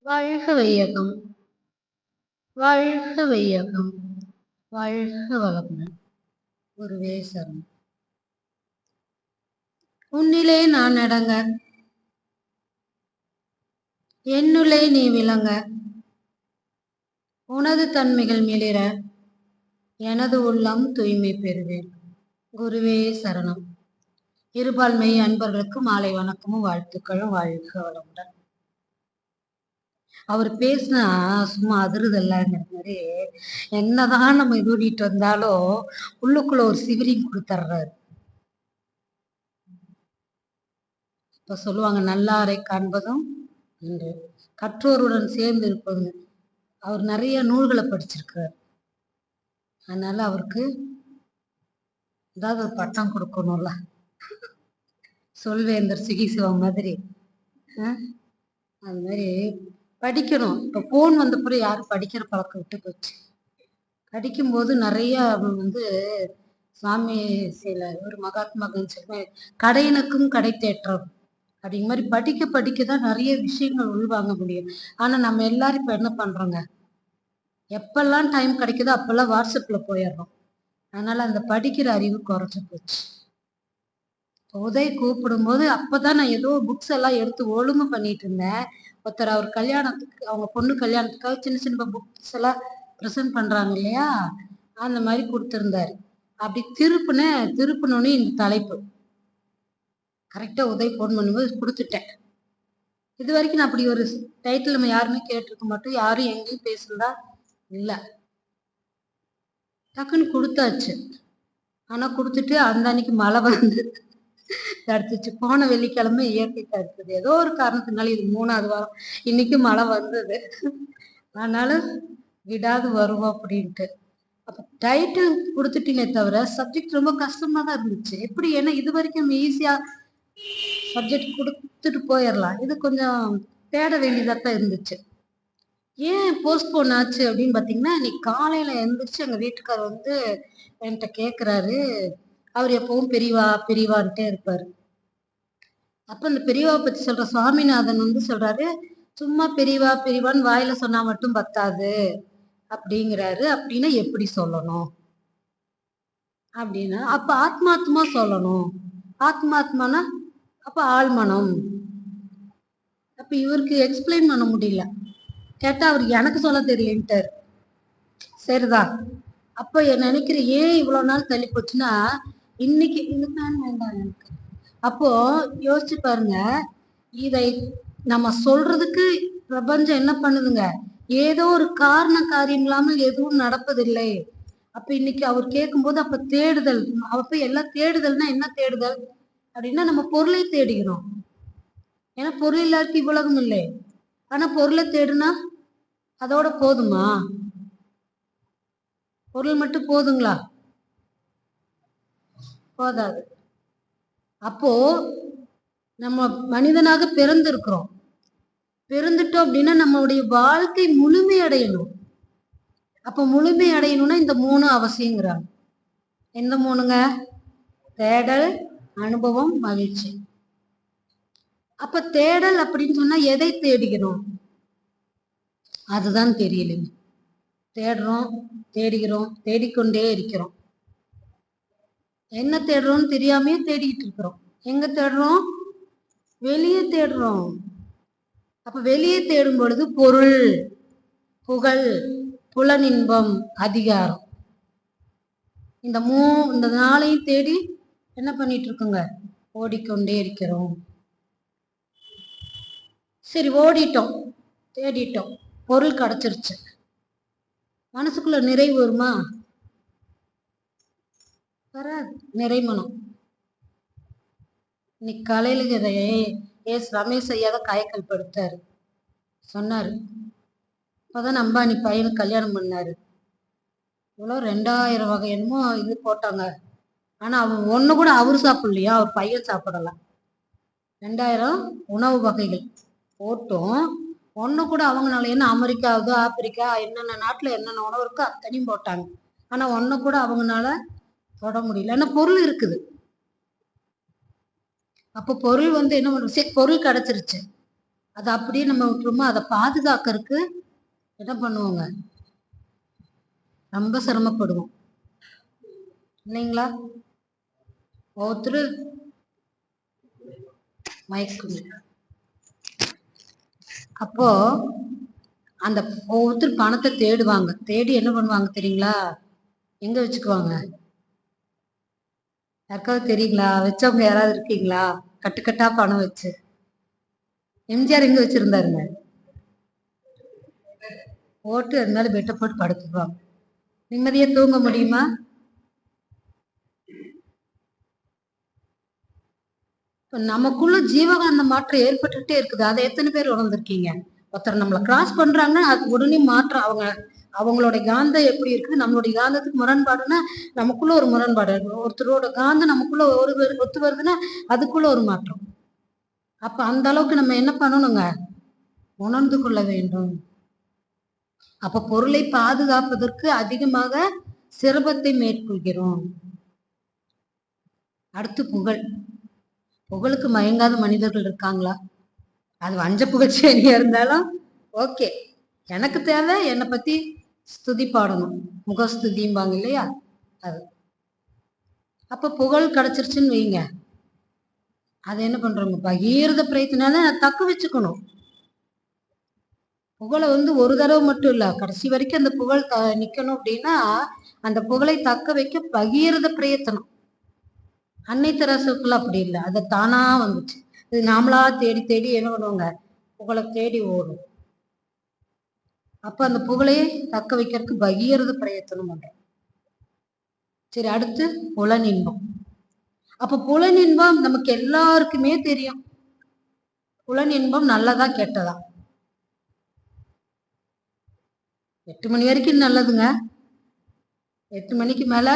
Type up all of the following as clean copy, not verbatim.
வாழ்க வையகம், வாழ்க வையகம், வாழ்க வளமுடன். குருவே சரணம். உன்னிலே நான் அடங்க, என்னுள்ளே நீ விளங்க, உனது தன்மைகள் மிளிர எனது உள்ளம் தூய்மை பெறுவேன். குருவே சரணம். இருபால்மை அன்பர்களுக்கு மாலை வணக்கமும் வாழ்த்துக்களும். வாழ்க வளமுடன். அவர் பேசினா சும்மா அதிருதல்லங்கிற மாதிரி என்னதான் நம்ம இது பண்ணிட்டு வந்தாலும் உள்ளுக்குள்ள ஒரு சிவரிங் கொடுத்துட்றாரு. இப்ப சொல்லுவாங்க, நல்லாரை காண்பதும் என்று கற்றோருடன் சேர்ந்து இருப்பது. அவர் நிறைய நூல்களை படிச்சிருக்கிறார். அதனால அவருக்கு ஏதாவது ஒரு பட்டம் கொடுக்கணும்ல, சொல்வேந்தர் சிகிசிவா மாதிரி. அது மாதிரி படிக்கணும். இப்ப போன் வந்த பிறகு யாரும் படிக்கிற பழக்கம் விட்டு போச்சு. படிக்கும்போது நிறைய சாமி சில ஒரு மகாத்மா காந்தி கடையனுக்கும் கடை தேற்றம் அப்படிங்கிற மாதிரி படிக்க படிக்கதான் நிறைய விஷயங்கள் உள்வாங்க முடியும். ஆனா நம்ம எல்லாரும் இப்ப என்ன பண்றோங்க, எப்பெல்லாம் டைம் கிடைக்குதோ அப்பெல்லாம் வாட்ஸ்அப்ல போயிடுறோம். அதனால அந்த படிக்கிற அறிவு குறைஞ்சு போச்சு. உதய் கூப்பிடும் போது அப்பதான் நான் ஏதோ புக்ஸ் எல்லாம் எடுத்து ஒழுங்கு பண்ணிட்டு இருந்தேன். ஒருத்தர் அவர் கல்யாணத்துக்கு, அவங்க பொண்ணு கல்யாணத்துக்காக சின்ன சின்ன புக்ஸ் எல்லாம் ப்ரெசென்ட் பண்றாங்க இல்லையா, அந்த மாதிரி கொடுத்திருந்தாரு. அப்படி திருப்பினோன்னு இந்த தலைப்பு கரெக்டா உதய் போன் பண்ணும்போது கொடுத்துட்டேன். இது வரைக்கும் நான் அப்படி ஒரு டைட்டில் நம்ம யாருமே கேட்டிருக்க மாட்டோம், யாரும் எங்கேயும் பேசுறதா இல்ல. டக்குன்னு கொடுத்தாச்சு. ஆனா கொடுத்துட்டு அந்த அன்னைக்கு மழை வந்து தடுத்துச்சு. போன வெள்ளிக்கிழமை இயற்கை தடுத்தது. ஏதோ ஒரு காரணத்தினால இது 3வது வாரம் இன்னைக்கு மழை வந்தது. அதனால விடாது வருவோம் அப்படின்ட்டு. அப்ப டைட்டில் கொடுத்துட்டீங்க தவிர சப்ஜெக்ட் ரொம்ப கஷ்டமா தான் இருந்துச்சு. எப்படி, ஏன்னா இது வரைக்கும் ஈஸியா சப்ஜெக்ட் கொடுத்துட்டு போயிடலாம். இது கொஞ்சம் தேட வேண்டியதாக இருந்துச்சு. ஏன் போஸ்ட்போன் ஆச்சு அப்படின்னு பார்த்தீங்கன்னா, இன்னைக்கு காலையில எழுந்திரிச்சு எங்க வீட்டுக்கார் என்கிட்ட கேட்குறாரு. அவர் எப்பவும் பெரியவா பெரியவான்ட்டே இருப்பாரு. அப்ப இந்த பெரியவாவை பத்தி சொல்ற சுவாமிநாதன் சொல்றாரு, சும்மா பெரியவா பெரியவான்னு வாயில சொன்னா மட்டும் பத்தாது அப்படிங்கிறாரு. அப்படின்னா எப்படி சொல்லணும் அப்படின்னா, அப்ப ஆத்மாத்மா சொல்லணும். ஆத்மாத்மானா அப்ப ஆழ்மனம். அப்ப இவருக்கு எக்ஸ்பிளைன் பண்ண முடியல. கேட்டா அவர் எனக்கு சொல்ல தெரியலன்ட்டாரு. சரிதான். அப்ப நினைக்கிறேன், ஏன் இவ்வளவு நாள் தள்ளி போச்சுன்னா, இன்னைக்கு வேண்டாம் எனக்கு. அப்போ யோசிச்சு பாருங்க, இதை நம்ம சொல்றதுக்கு பிரபஞ்சம் என்ன பண்ணுதுங்க, ஏதோ ஒரு காரண காரியம் இல்லாமல் எதுவும் நடப்பதில்லை. அப்ப இன்னைக்கு அவர் கேட்கும்போது அப்ப தேடுதல், அப்ப எல்லாம் தேடுதல்னா என்ன தேடுதல் அப்படின்னா, நம்ம பொருளை தேடிக்கிறோம். ஏன்னா பொருள் இல்லாத இவ்வளவும் இல்லை. ஆனா பொருளை தேடுனா அதோட போதுமா? பொருள் மட்டும் போதுங்களா? போதாது. அப்போ நம்ம மனிதனாக பிறந்திருக்கிறோம். பிறந்துட்டோம் அப்படின்னா நம்மளுடைய வாழ்க்கை முழுமை அடையணும். அப்ப முழுமை அடையணும்னா இந்த 3 அவசியங்கிறாங்க. எந்த 3ங்க? தேடல், அனுபவம், மகிழ்ச்சி. அப்ப தேடல் அப்படின்னு சொன்னா எதை தேடிக்கணும் அதுதான் தெரியலைங்க. தேடுறோம், தேடிக்கிறோம், தேடிக்கொண்டே இருக்கிறோம். என்ன தேடுறோம்னு தெரியாமே தேடிக்கிட்டு இருக்கிறோம். எங்க தேடுறோம்? வெளியே தேடுறோம். அப்ப வெளியே தேடும் பொழுது பொருள், புகழ், புலனின்பம், அதிகாரம், இந்த 4ஐயும் தேடி என்ன பண்ணிட்டு இருக்குங்க, ஓடிக்கொண்டே இருக்கிறோம். சரி, ஓடிட்டோம், தேடிட்டோம், பொருள் கிடைச்சிருச்சு, மனசுக்குள்ள நிறைவு வருமா? வராது. நிறைமனம். இன்னைக்கு காலையில ரமேஷ் ஐயா தான் காயக்கல் படுத்தாரு. சொன்னாரு, இப்பதான் அம்பானி பையனுக்கு கல்யாணம் பண்ணாரு, இவ்வளோ 2000 வகை என்னமோ இது போட்டாங்க. ஆனா அவன் ஒண்ணு கூட அவரு சாப்பிடலையா, அவர் பையன் சாப்பிடலாம். 2000 உணவு வகைகள் போட்டும் ஒண்ணு கூட அவங்கனால, என்ன அமெரிக்காவுதோ ஆப்பிரிக்கா என்னென்ன நாட்டுல என்னென்ன உணவு இருக்கோ அத்தனையும் போட்டாங்க. ஆனா ஒண்ணு கூட அவங்கனால தொட முடியல. ஆனா பொருள் இருக்குது. அப்ப பொருள் என்ன பண்ணும், சரி பொருள் கிடைச்சிருச்சு, அதை அப்படியே நம்ம விட்டுருமோ, அதை பாதுகாக்கிறதுக்கு என்ன பண்ணுவோங்க, ரொம்ப சிரமப்படுவோம் இல்லைங்களா? ஒவ்வொருத்தரு மயக்கு. அப்போ அந்த ஒவ்வொருத்தர் பணத்தை தேடுவாங்க. தேடி என்ன பண்ணுவாங்க தெரியுங்களா? எங்க வச்சுக்குவாங்க? யாருக்காவது தெரியுங்களா? வச்சவங்க யாராவது இருக்கீங்களா? கட்டுக்கட்டா பணம் வச்சு. எம்ஜிஆர் எங்க வச்சிருந்தாருங்க? போட்டு அதனால பெட்டை போட்டு படுத்துக்குவாங்க. நிம்மதியா தூங்க முடியுமா? இப்ப நமக்குள்ள ஜீவகாந்த மாற்றம் ஏற்பட்டுட்டே இருக்குது. அதை எத்தனை பேர் உணர்ந்திருக்கீங்க? ஒருத்தர் நம்மளை கிராஸ் பண்றாங்கன்னா அது உடனே மாற்றம். அவங்களுடைய காந்தம் எப்படி இருக்குது, நம்மளுடைய காந்தத்துக்கு முரண்பாடுன்னா நமக்குள்ள ஒரு முரண்பாடு. ஒருத்தரோட காந்தம் நமக்குள்ள ஒத்து வருதுன்னா அதுக்குள்ள ஒரு மாற்றம். அப்ப அந்த அளவுக்கு நம்ம என்ன பண்ணணுங்க, உணர்ந்து கொள்ள வேண்டும். அப்ப பொருளை பாதுகாப்பதற்கு அதிகமாக சிரமத்தை மேற்கொள்கிறோம். அடுத்து புகழ். புகழுக்கு மயங்காத மனிதர்கள் இருக்காங்களா? அது வஞ்ச புகழ்ச்சியா இருந்தாலும் ஓகே, எனக்கு தேவை என்னை பத்தி ஸ்துதி பாடணும், முகஸ்துதிம்பாங்க இல்லையா? அது அப்ப புகழ் கிடைச்சிருச்சுன்னு வைங்க, அது என்ன பண்றோங்க, பகீரத பிரயத்தினால தக்க வச்சுக்கணும். புகழை ஒரு தடவை மட்டும் இல்ல, கடைசி வரைக்கும் அந்த புகழ் நிக்கணும் அப்படின்னா அந்த புகழை தக்க வைக்க பகீரத பிரயத்தனம். அன்னை தெரசாவுக்குள்ள அப்படி இல்லை, அது தானா வந்துச்சு. இது நாமளா தேடி தேடி என்ன பண்ணுவாங்க, புகழை தேடி ஓடும். அப்ப அந்த புகழையே தக்க வைக்கிறதுக்கு பகீரத பிரயத்தனம் பண்றோம். சரி, அடுத்து புலனின்பம். அப்ப புலனின்பம் நமக்கு எல்லாருக்குமே தெரியும். புலனின்பம் நல்லதா கெட்டதா? 8 மணி வரைக்கும் நல்லதுங்க. 8 மணிக்கு மேல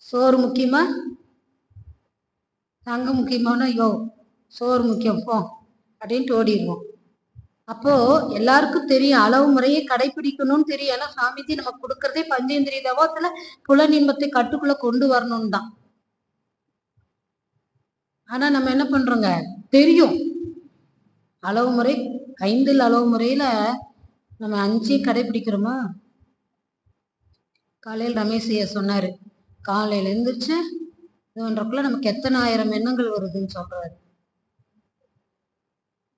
சோறு முக்கியமா தங்கம் முக்கியமான, யோ சோறு முக்கியம் போ அப்படின்ட்டு ஓடிடுவோம். அப்போ எல்லாருக்கும் தெரியும், அளவு முறையை கடைபிடிக்கணும்னு தெரியும். ஏன்னா சாமிஜி நமக்கு கொடுக்கறதே பஞ்சேந்திரிய தவத்துல புலனின்பத்தை கட்டுக்குள்ள கொண்டு வரணும்னு தான். ஆனா நம்ம என்ன பண்றோங்க, தெரியும் அளவு முறை 5 அளவு முறையில நம்ம 5 கடைபிடிக்கிறோமா? காலையில் ரமேஷ் ஐயா சொன்னாரு, காலையில எழுந்திரிச்சு இதுன்றக்குள்ள நமக்கு எத்தனை ஆயிரம் எண்ணங்கள் வருதுன்னு சொல்றாரு.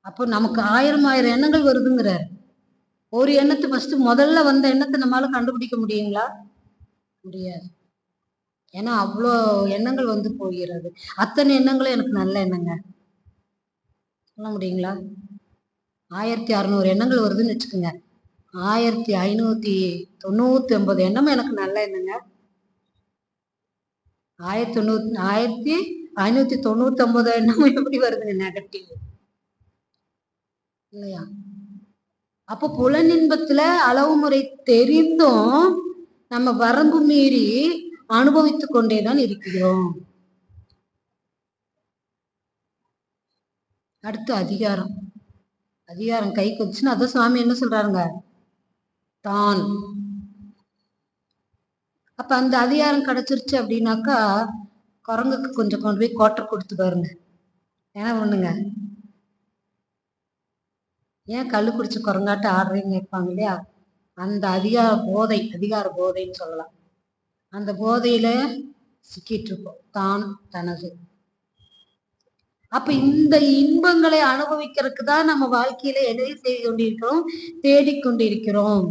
அப்போ நமக்கு ஆயிரம் எண்ணங்கள் வருதுங்கிறாரு. ஒரு எண்ணத்தை ஃபர்ஸ்ட் முதல்ல வந்த எண்ணத்தை நம்மளால கண்டுபிடிக்க முடியுங்களா? முடியாது. ஏன்னா அவ்வளோ எண்ணங்கள் போகிறது. அத்தனை எண்ணங்களும் எனக்கு நல்ல எண்ணங்க சொல்ல முடியுங்களா? 1600 எண்ணங்கள் வருதுன்னு வச்சுக்கோங்க, 1599 எண்ணமும் எனக்கு நல்ல எண்ணங்க. 1599 எண்ணமும் எப்படி வருதுங்க, நெகட்டிவ் இல்லையா? அப்ப புலனின்பத்துல அளவு முறை தெரிந்தும் நம்ம வரம்பு மீறி அனுபவித்து கொண்டேதான் இருக்கிறோம். அடுத்து அதிகாரம். அதிகாரம் கை கொச்சுன்னா அதான் சுவாமி என்ன சொல்றாருங்க, தான். அப்ப அந்த அதிகாரம் கிடைச்சிருச்சு அப்படின்னாக்கா குரங்குக்கு கொஞ்சம் கொண்டு போய் கோட்டை கொடுத்து பாருங்க, என்ன பண்ணுங்க, ஏன் கல்லு குடிச்சு குரங்காட்ட ஆடுறீங்க கேட்பாங்க இல்லையா? அந்த அதிகார போதைன்னு சொல்லலாம். அந்த போதையில சிக்கிட்டு இருப்போம், தான் தனது. அப்ப இந்த இன்பங்களை அனுபவிக்கிறதுக்கு தான் நம்ம வாழ்க்கையில எதை செய்து கொண்டிருக்கிறோம், தேடிக்கொண்டிருக்கிறோம்.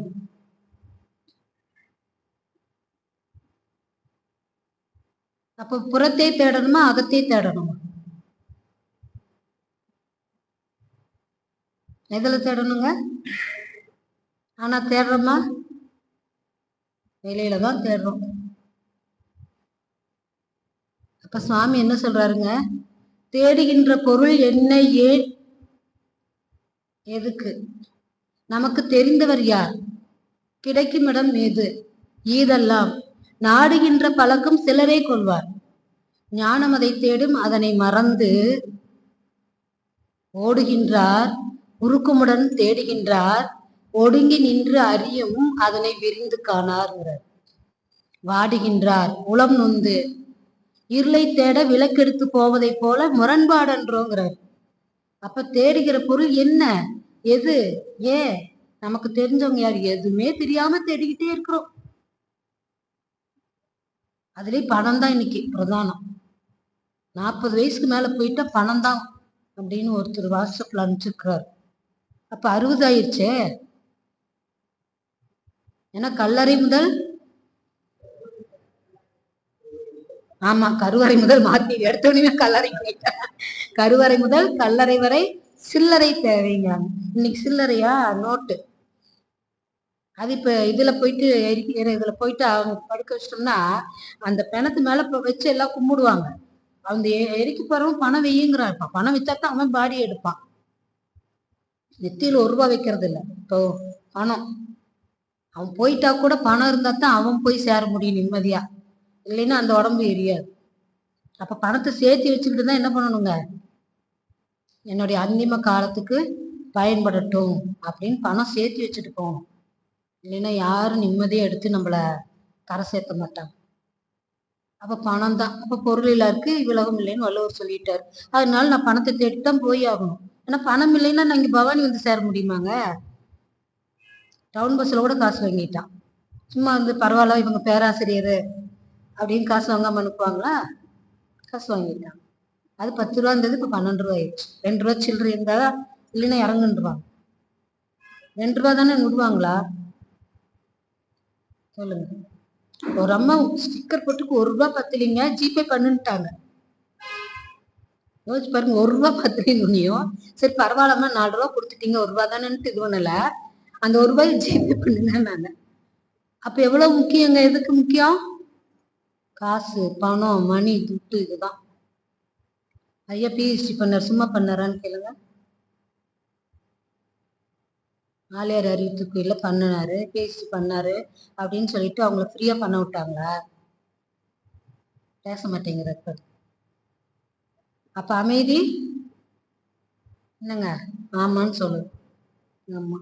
அப்ப புறத்தை தேடணுமா அகத்தை தேடணுமா? எதுல தேடணுங்க? ஆனா தேடுறோமா? வெளியில தான் தேடுறோம். அப்ப சுவாமி என்ன சொல்றாருங்க, தேடுகின்ற பொருள் என்ன, ஏன், எதுக்கு? நமக்கு தெரிந்தவர் யார்? கிடைக்கும் இடம் ஏது? ஈதெல்லாம் நாடுகின்ற பழக்கம் சிலரே கொள்வார். ஞானம் அதை தேடும், அதனை மறந்து ஓடுகின்றார். உருக்கமுடன் தேடுகின்றார், ஒடுங்கி நின்று அறியும் அதனை விரிந்து காணார்ங்கிறார். வாடுகின்றார் உளம் நொந்து, இருளை தேட விளக்கெடுத்து போவதை போல முரண்பாடன்றோங்கிறார். அப்ப தேடுகிற பொருள் என்ன, எது, ஏன்? நமக்கு தெரிஞ்சவங்க யாரு? எதுவுமே தெரியாம தேடிக்கிட்டே இருக்கிறோம். அதுலயும் பணம் தான் இன்னைக்கு பிரதானம். 40 வயசுக்கு மேல போயிட்டா பணம் தான் அப்படின்னு ஒருத்தர் வாட்ஸ்அப்ல அனுப்பிச்சிருக்கிறாரு. அப்ப 60 ஆயிடுச்சே. ஏன்னா கல்லறை முதல், ஆமா கருவறை முதல் மாத்தி எடுத்தோடனே கல்லறை போயிட்டேன். கருவறை முதல் கல்லறை வரை சில்லறை தேவைங்க. இன்னைக்கு சில்லறையா நோட்டு. அது இப்ப இதுல போயிட்டு இதுல போயிட்டு அவங்க படுக்க வச்சிட்டோம்னா அந்த பிணத்து மேல வச்சு எல்லாம் கும்பிடுவாங்க. அவங்க எரிக்க போறவன் பணம் வையுங்கிறான். இப்ப பணம் வச்சாத்தான் அவன் பாடி எடுப்பான். நெத்தியில 1 ரூபாய் வைக்கிறது இல்லை. இப்போ பணம் அவன் போயிட்டா கூட பணம் இருந்தா தான் அவன் போய் சேர முடியும் நிம்மதியா. இல்லைன்னா அந்த உடம்பு எரியாது. அப்ப பணத்தை சேர்த்து வச்சுக்கிட்டு தான் என்ன பண்ணணுங்க, என்னுடைய அந்திம காலத்துக்கு பயன்படட்டும் அப்படின்னு பணம் சேர்த்து வச்சுட்டு போகணும். இல்லைன்னா யாரும் நிம்மதியா எடுத்து நம்மள கரை சேர்த்த மாட்டாங்க. அப்ப பணம் தான். அப்ப பொருள் இல்லாருக்கு விலகம் இல்லைன்னு வள்ளுவர் சொல்லிட்டாரு. அதனால நான் பணத்தை தேடித்தான் போய் ஆகணும். ஏன்னா பணம் இல்லைன்னா நான் இங்க பவானி வந்து சேர முடியுமாங்க? டவுன் பஸ்ல கூட காசு வாங்கிட்டான். சும்மா வந்து பரவாயில்ல இவங்க பேராசிரியர் அப்படின்னு காசு வாங்காம அனுப்புவாங்களா? காசு வாங்கிட்டான். அது 10 ரூபா இருந்தது இப்ப 12 ரூபா ஆயிடுச்சு. 2 ரூபா சில்லறை இருந்தா இல்லைன்னா இறங்குன்றுவாங்க. 2 ரூபா தானே விடுவாங்களா சொல்லுங்க? ஒரு அம்மா ஸ்டிக்கர் போட்டுக்கு 1 ரூபா பத்தலைங்க, ஜிபே பண்ணுட்டாங்க. யோசிச்சு பாருங்க, 1 ரூபா பத்தலையும் சரி பரவாயில்லம்மா 4 ரூபா கொடுத்துட்டீங்க, 1 ரூபா தானேன்ட்டு இது பண்ணல. அந்த 1 ரூபாய் ஜிபே பண்ணுங்க நாங்க. அப்ப எவ்வளவு முக்கியங்க? எதுக்கு முக்கியம்? காசு, பணம், மணி, துட்டு. இதுதான். ஐயா பிஹெச்டி பண்ணார், சும்மா பண்ணாரான்னு கேளுங்க. ஆலியார் அறிவித்துக்குள்ள பண்ணினாரு, பிஹெச்டி பண்ணாரு அப்படின்னு சொல்லிட்டு அவங்கள ஃப்ரீயா பண்ண விட்டாங்களா? பேச மாட்டேங்கிறாரு. அப்ப அமைதி என்னங்க? ஆமான்னு சொல்லு. ஆமா.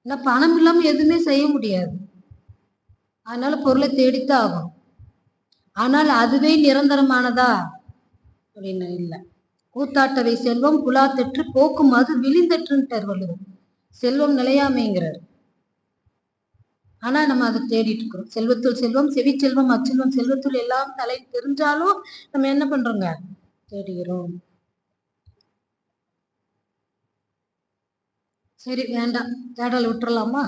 ஏன்னா பணம் இல்லாம எதுவுமே செய்ய முடியாது. அதனால பொருளை தேடித்தான் ஆகும். ஆனால் அதுவே நிரந்தரமானதா அப்படின்னு இல்லை. கூத்தாட்டவை செல்வம் புலாத்தெற்று போக்கும் அது விழிந்தற்றுன்ட்டார் வள்ளுவர். செல்வம் நிலையாமைங்கிறார். ஆனா நம்ம அதை தேடிட்டு இருக்கிறோம். செல்வத்துள் செல்வம், செவி செல்வம், அச்செல்வம், செல்வத்துள் எல்லாம் தலை தெரிஞ்சாலும் நம்ம என்ன பண்றோங்க, தேடுகிறோம். சரி வேண்டாம், தேடல் விட்டுறலாமா?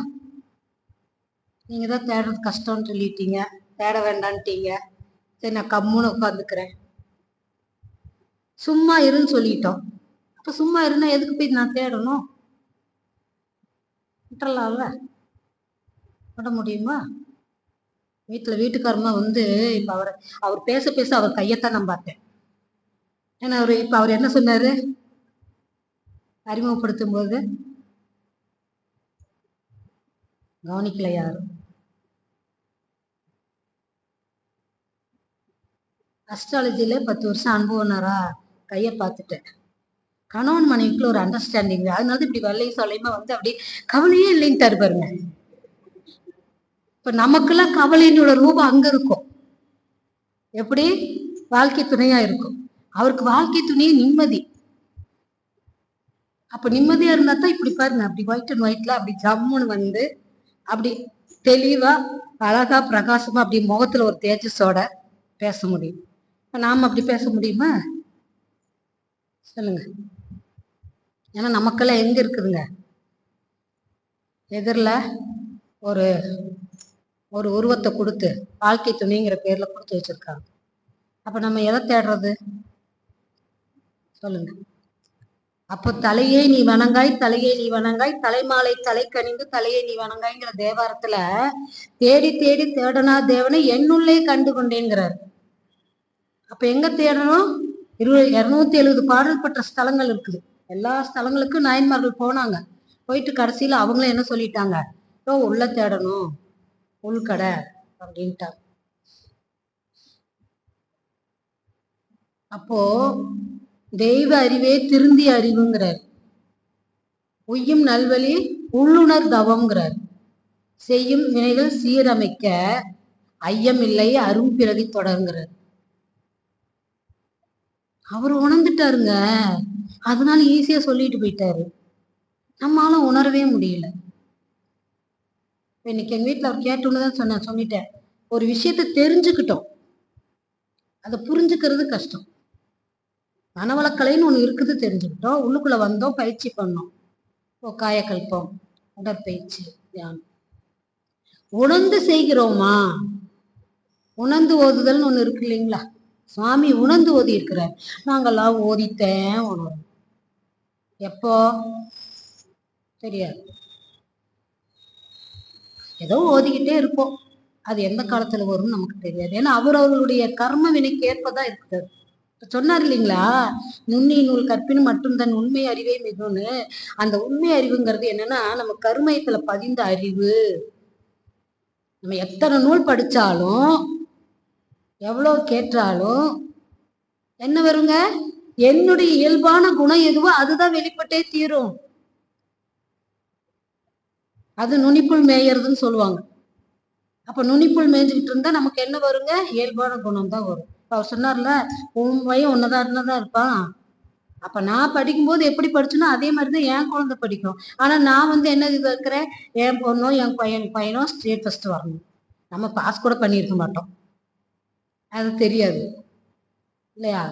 நீங்க தான் தேடுறது கஷ்டம்னு சொல்லிட்டீங்க, தேட வேண்டான்ட்டீங்க. சரி நான் கம்முன்னு உட்காந்துக்கிறேன். சும்மா இருன்னு சொல்லிட்டோம். அப்ப சும்மா இருந்தா எதுக்கு போய் நான் தேடணும்? விட்டுறலாம்ல? விட முடியுமா? வீட்டுக்காரமா வந்து இப்ப அவர் பேச பேச அவர் கையத்தான் நான் பார்த்தேன். ஏன்னா இப்ப அவர் என்ன சொன்னாரு அறிமுகப்படுத்தும் போது? கவனிக்கல யாரும். அஸ்ட்ராலஜில 10 வருஷம் அனுபவம்னாரா, கைய பார்த்துட்டேன். கணவன் மனைவிக்குள்ள ஒரு அண்டர்ஸ்டாண்டிங், அதனால இப்படி வெள்ளையும் சொல்லையுமா வந்து அப்படி கவலையே இல்லைன்னு பாருங்க. இப்ப நமக்கெல்லாம் கவலையினோட ரூபம் அங்க இருக்கும். எப்படி? வாழ்க்கை துணையா இருக்கும். அவருக்கு வாழ்க்கை துணையே நிம்மதி. அப்ப நிம்மதியா இருந்தா தான் இப்படி பாருங்க, அப்படி ஒயிட் அண்ட் ஒயிட்ல அப்படி ஜம்முன்னு வந்து அப்படி தெளிவா அழகா பிரகாசமா அப்படி முகத்துல ஒரு தேஜஸோட பேச முடியும். நாம அப்படி பேச முடியுமா? சொல்லுங்க. ஏன்னா நமக்கெல்லாம் எங்க இருக்குதுங்க, எதிரில ஒரு ஒரு உருவத்தை கொடுத்து வாழ்க்கை துணைங்கிற பேர்ல கொடுத்து வச்சிருக்காங்க. அப்ப நம்ம எதை தேடுறது சொல்லுங்க? அப்போ தலையே நீ வணங்காய், தலையே நீ வணங்காய், தலைமாலை தலை கணிந்து தலையை நீ வணங்காய்ங்கிற தேவாரத்துல தேடி தேடி தேடனா தேவனை என்னுள்ளே கண்டு கொண்டேங்கிறார். அப்ப எங்க தேடணும்? 270 பாடல் பெற்ற ஸ்தலங்கள் இருக்குது. எல்லா ஸ்தலங்களுக்கும் நாயன்மார்கள் போனாங்க. போயிட்டு கடைசியில அவங்களும் என்ன சொல்லிட்டாங்க, உள்ள தேடணும், உள்கடை அப்படின்ட்டாங்க. அப்போ தெய்வ அறிவே திருந்திய அறிவுங்கிறார். உய்யும் நல்வழி உள்ளுணர் தவம்ங்கிறார். செய்யும் வினைகள் சீரமைக்க ஐயமில்லை அரும் பிறவி தொடங்குறார். அவர் உணர்ந்துட்டாருங்க. அதனால ஈஸியா சொல்லிட்டு போயிட்டாரு. நம்மளால உணரவே முடியல. இன்னைக்கு எங்க வீட்டுல அவர் கேட்டோன்னுதான் சொல்லிட்டேன். ஒரு விஷயத்த தெரிஞ்சுக்கிட்டோம், அதை புரிஞ்சுக்கிறது கஷ்டம். மனவளக்கலைன்னு ஒண்ணு இருக்குது, தெரிஞ்சுக்கிட்டோம், உள்ளுக்குள்ள வந்தோம், பயிற்சி பண்ணோம். காயக்கல்பம், உடற்பயிற்சி, தியானம். உணர்ந்து செய்கிறோமா? உணர்ந்து ஓதுதல்னு ஒண்ணு இருக்கு இல்லைங்களா? சுவாமி உணர்ந்து ஓதி இருக்கிறார். நாங்கெல்லாம் ஓதித்தேன் உணரும். எப்போ தெரியாது, ஏதோ ஓதிக்கிட்டே இருப்போம். அது எந்த காலத்துல வரும்னு நமக்கு தெரியாது. ஏன்னா அவர்களுடைய கர்ம வினைக்கு ஏற்பதான் இருக்குது. சொன்னார் இல்லைங்களா, நுண்ணி நூல் கற்பினும் மட்டும் தன் உண்மை அறிவே மிகுன்னு. அந்த உண்மை அறிவுங்கிறது என்னன்னா, நம்ம கருமையத்துல பதிந்த அறிவு. நம்ம எத்தனை நூல் படிச்சாலும் எவ்வளவு கேட்டாலும் என்ன வருங்க? என்னுடைய இயல்பான குணம் எதுவோ அதுதான் வெளிப்பட்டே தீரும். அது நுனிப்புள் மேயறதுன்னு சொல்லுவாங்க. அப்ப நுனிப்புள் மேய்ஞ்சுக்கிட்டு இருந்தா நமக்கு என்ன வருங்க? இயல்பான குணம் தான் வரும். அவர் சொன்னார்ல, உன் பையன் ஒன்னதான் இருப்பான். அப்ப நான் படிக்கும்போது எப்படி படிச்சுனோ அதே மாதிரிதான் என் குழந்தை படிக்கும். ஆனா நான் என்ன இருக்கிறேன், என் பொண்ணோ என் பையனோ ஸ்டேட் ஃபர்ஸ்ட் வரணும். நம்ம பாஸ் கூட பண்ணியிருக்க மாட்டோம், அது தெரியாது இல்லையா?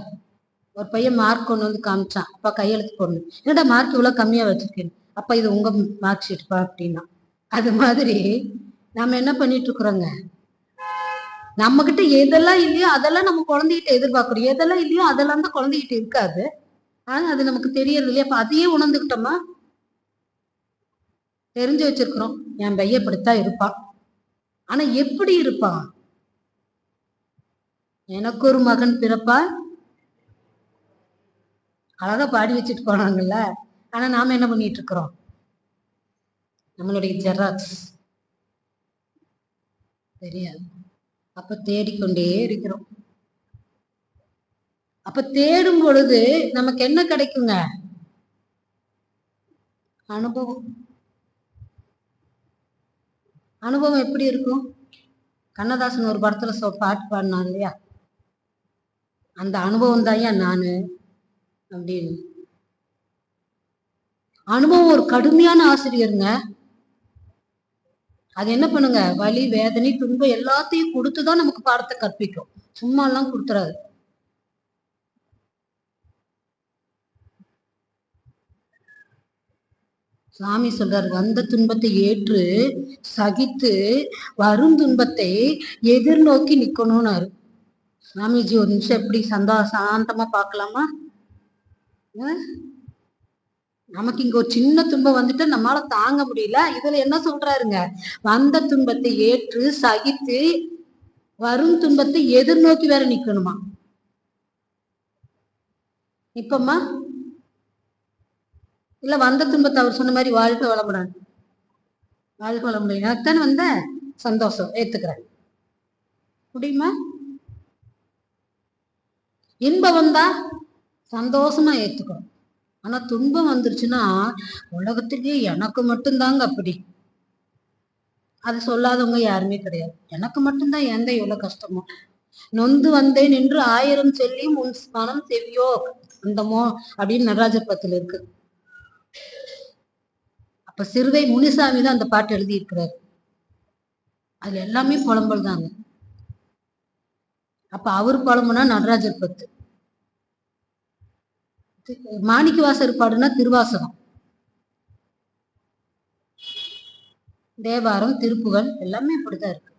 ஒரு பையன் மார்க் கொண்டு வந்து காமிச்சான், அப்ப கையெழுத்து போடணும். என்னடா மார்க் இவ்வளவு கம்மியா வச்சிருக்கேன்? அப்ப இது உங்க மார்க் ஷீட்பா அப்படின்னா. அது மாதிரி நம்ம என்ன பண்ணிட்டு இருக்கிறோங்க, நம்ம கிட்ட எதெல்லாம் இல்லையோ அதெல்லாம் நம்ம குழந்தைகிட்ட எதிர்பார்க்கிறோம், எதெல்லாம் இல்லையோ அதெல்லாம் தான் குழந்தைகிட்ட இருக்காது. ஆனா அது நமக்கு தெரியறது இல்லையா? அப்ப அதையே உணர்ந்துக்கிட்டோமா? தெரிஞ்சு வச்சிருக்கிறோம், என் பையன் இப்படித்தான் இருப்பான். ஆனா எப்படி இருப்பான்? எனக்கு ஒரு மகன் பிறப்பா, அழகா பாடி வச்சுட்டு போனாங்கல்ல. ஆனா நாம என்ன பண்ணிட்டு இருக்கிறோம்? நம்மளுடைய ஜெராக்ஸ் தெரியாது. அப்ப தேடிக்கொண்டே இருக்கிறோம். அப்ப தேடும் பொழுது நமக்கு என்ன கிடைக்குங்க? அனுபவம். அனுபவம் எப்படி இருக்கும்? கண்ணதாசன் ஒரு படத்துல பாட்டு பாடினான் இல்லையா, அந்த அனுபவம் தான் நானு அப்படின்னு. அனுபவம் ஒரு கடுமையான ஆசிரியருங்க. அது என்ன பண்ணுங்க, வலி வேதனை துன்பம் எல்லாத்தையும் கொடுத்துதான் நமக்கு பாடத்தை கற்பிக்கும். சும்மா எல்லாம் கொடுத்துறாரு. சாமி சொல்றாரு, வந்த துன்பத்தை ஏற்று சகித்து வரும் துன்பத்தை எதிர்நோக்கி நிக்கணும்னாரு. சாமிஜி ஒரு நிமிஷம் எப்படி சாந்தமா பார்க்கலாமா? நமக்கு இங்க ஒரு சின்ன துன்பம் வந்துட்டு நம்மளால தாங்க முடியல. இதுல என்ன சொல்றாருங்க, வந்த துன்பத்தை ஏற்று சகித்து வரும் துன்பத்தை எதிர்நோக்கி வேற நிக்கணுமா? இப்பமா இல்ல வந்த துன்பத்தை அவர் சொன்ன மாதிரி வாழ்க்கை வளமுடன், வாழ்க்கை வளமுடன், எனக்குத்தானே வந்த சந்தோஷம் ஏத்துக்கிறேன், முடியுமா? இன்பம் வந்தா சந்தோஷமா ஏத்துக்கிறோம். ஆனா துன்பம் வந்துருச்சுன்னா உலகத்திலேயே எனக்கு மட்டும்தாங்க அப்படி, அது சொல்லாதவங்க யாருமே கிடையாது. எனக்கு மட்டும்தான் எந்த இவ்வளவு கஷ்டமோ. நொந்து வந்தேன் என்று ஆயிரம் சொல்லியும் உன் மனம் செவியோ அந்தமோ அப்படின்னு நடராஜர் பத்துல இருக்கு. அப்ப சிறுவை முனிசாமி தான் அந்த பாட்டு எழுதி இருக்கிறாரு. அதுல எல்லாமே புலம்பல் தாங்க. அப்ப அவர் புலம்புனா நடராஜர் பத்து. மாணிக்க வாசகர் பாடுனா திருவாசகம், தேவாரம், திருப்புகழ் எல்லாமே இப்படிதான் இருக்கு.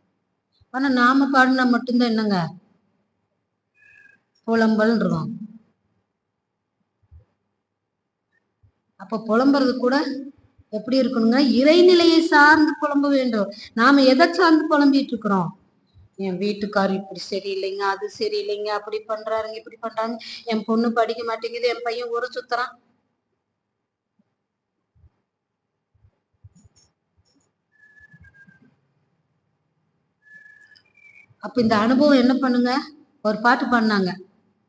ஆனா நாம பாடினா மட்டும்தான் என்னங்க புலம்பல்ன்றோம். அப்ப புலம்புறது கூட எப்படி இருக்கணுங்க, இறைநிலையை சார்ந்து புலம்ப வேண்டும். நாம எதை சார்ந்து புலம்பிட்டு இருக்கிறோம்? என் வீட்டுக்காரர் இப்படி சரியில்லைங்க, அது சரியில்லைங்க, அப்படி பண்றாருங்க, இப்படி பண்றாங்க, என் பொண்ணு படிக்க மாட்டேங்குது, என் பையன் ஊரை சுத்துறான். அப்ப இந்த அனுபவம் என்ன பண்ணுங்க? ஒரு பாட்டு பாடினாங்க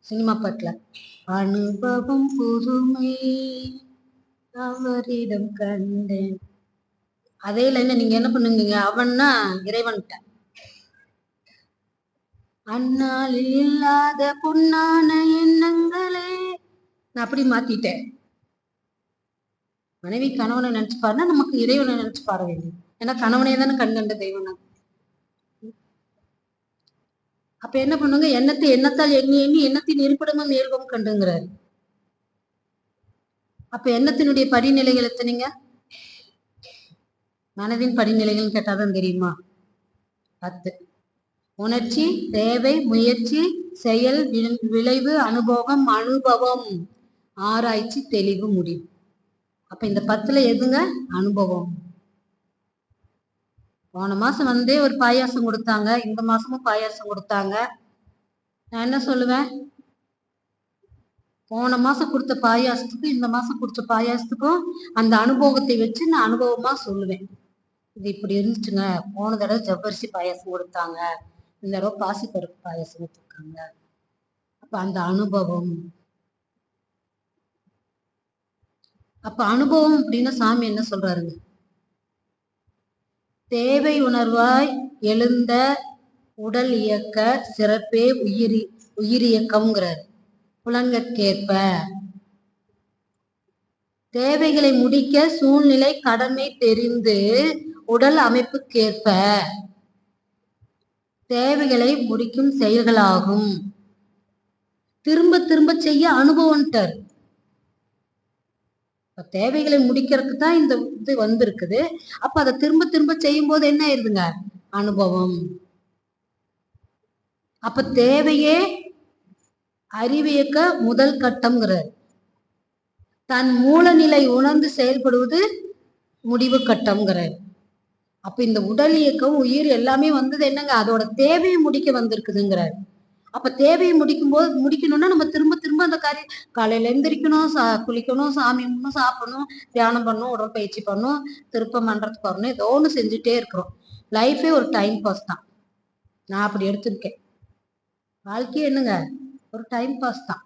சினிமா பாட்டுல, அனுபவம் புதுமை அவரிடம் கண்டேன். அதே லைன்ல நீங்க என்ன பண்ணுங்க, அவன்னா இறைவன்கிட்ட, அந்நாளில் இல்லாத பொன்னான எண்ணங்களே நான் அப்படி மாத்திட்டேன். மனைவி கணவனை நினைச்சு பாருன்னா நமக்கு இறைவனை நினைச்சு பார வேண்டும். ஏன்னா கணவனே தானே கண்கண்ட தெய்வம். அப்ப என்ன பண்ணுங்க, எண்ணத்தால் எண்ணி எண்ணி எண்ணத்தின் இருப்பிடமும் இயல்பும் கண்டுங்கிறாரு. அப்ப எண்ணத்தினுடைய படிநிலைகள் எத்தனைங்க? மனதின் படிநிலைகள் கேட்டாதான் தெரியுமா? 10. உணர்ச்சி, தேவை, முயற்சி, செயல், விளைவு, அனுபவம், ஆராய்ச்சி, தெளிவு, முடிவு. அப்ப இந்த 10ல எதுங்க? அனுபவம். போன மாசம் வந்தே ஒரு பாயாசம் கொடுத்தாங்க, இந்த மாசமும் பாயாசம் கொடுத்தாங்க. நான் என்ன சொல்லுவேன்? போன மாசம் கொடுத்த பாயாசத்துக்கும் இந்த மாசம் கொடுத்த பாயாசத்துக்கும் அந்த அனுபவத்தை வச்சு நான் அனுபவமா சொல்லுவேன். இது இப்படி இருந்துச்சுங்க, போன தடவை ஜவ்வரிசி பாயாசம் கொடுத்தாங்க, இந்த தடவை பாசிப்பருப்பு பாயாசம் கொடுத்துருக்காங்க. அப்ப அந்த அனுபவம். அப்ப அனுபவம் அப்படின்னா சாமி என்ன சொல்றாருங்க? தேவை உணர்வாய் எழுந்த உடல் இயக்க சிறப்பே உயிரியக்கம்ங்கிறார். புலன்கேற்ப தேவைகளை முடிக்க சூழ்நிலை கடமை தெரிந்து உடல் அமைப்புக்கேற்ப தேவைகளை முடிக்கும் செயல்களாகும். திரும்ப திரும்ப செய்ய அனுபவம்ட்டார். தேவைகளை முடிக்கிறதுக்கு தான் இந்த இது வந்திருக்குது. அப்ப அதை திரும்ப திரும்ப செய்யும் போது என்ன ஆயிருதுங்க? அனுபவம். அப்ப தேவையே அறிவியக்க முதல் கட்டம்ங்கிறார். தன் மூலநிலை உணர்ந்து செயல்படுவது முடிவு கட்டம்ங்கிறார். அப்ப இந்த உடல் இயக்கம் உயிர் எல்லாமே வந்தது என்னங்க? அதோட தேவையை முடிக்க வந்திருக்குதுங்கிறார். அப்ப தேவையை முடிக்கணும்னா நம்ம திரும்ப திரும்ப அந்த காரியம், காலையில எந்திரிக்கணும், குளிக்கணும், சாமி கும்பிடணும், சாப்பிடணும், தியானம் பண்ணணும், உடற்பயிற்சி பண்ணணும், திருப்ப மன்றத்துக்கு வரணும், ஏதோ ஒண்ணு செஞ்சுட்டே இருக்கிறோம். லைஃபே ஒரு டைம் பாஸ் தான். நான் அப்படி எடுத்திருக்கேன். வாழ்க்கையே என்னங்க? ஒரு டைம் பாஸ் தான்.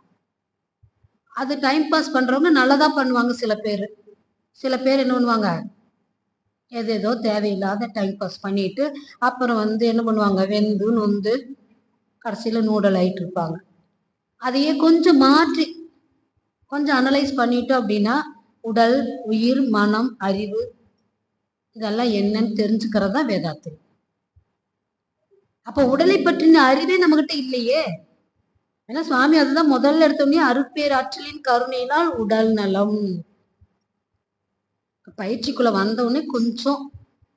அது டைம் பாஸ் பண்றவங்க நல்லதா பண்ணுவாங்க. சில பேர் என்ன பண்ணுவாங்க? ஏதோ தேவையில்லாத டைம் பாஸ் பண்ணிட்டு அப்புறம் என்ன பண்ணுவாங்க? வெந்து நொந்து கடைசியில நூடல் ஆயிட்டு இருப்பாங்க. அதையே கொஞ்சம் மாற்றி கொஞ்சம் அனலைஸ் பண்ணிட்டோம் அப்படின்னா உடல், உயிர், மனம், அறிவு இதெல்லாம் என்னன்னு தெரிஞ்சுக்கிறதா வேதாத்திரி. அப்ப உடலை பற்றின அறிவே நம்ம கிட்ட இல்லையே. ஏன்னா சுவாமி அதுதான் முதல்ல எடுத்தோடனே அருட்பேராற்றலின் கருணையினால் உடல் நலம். பயிற்சிக்குள்ள வந்தவுடனே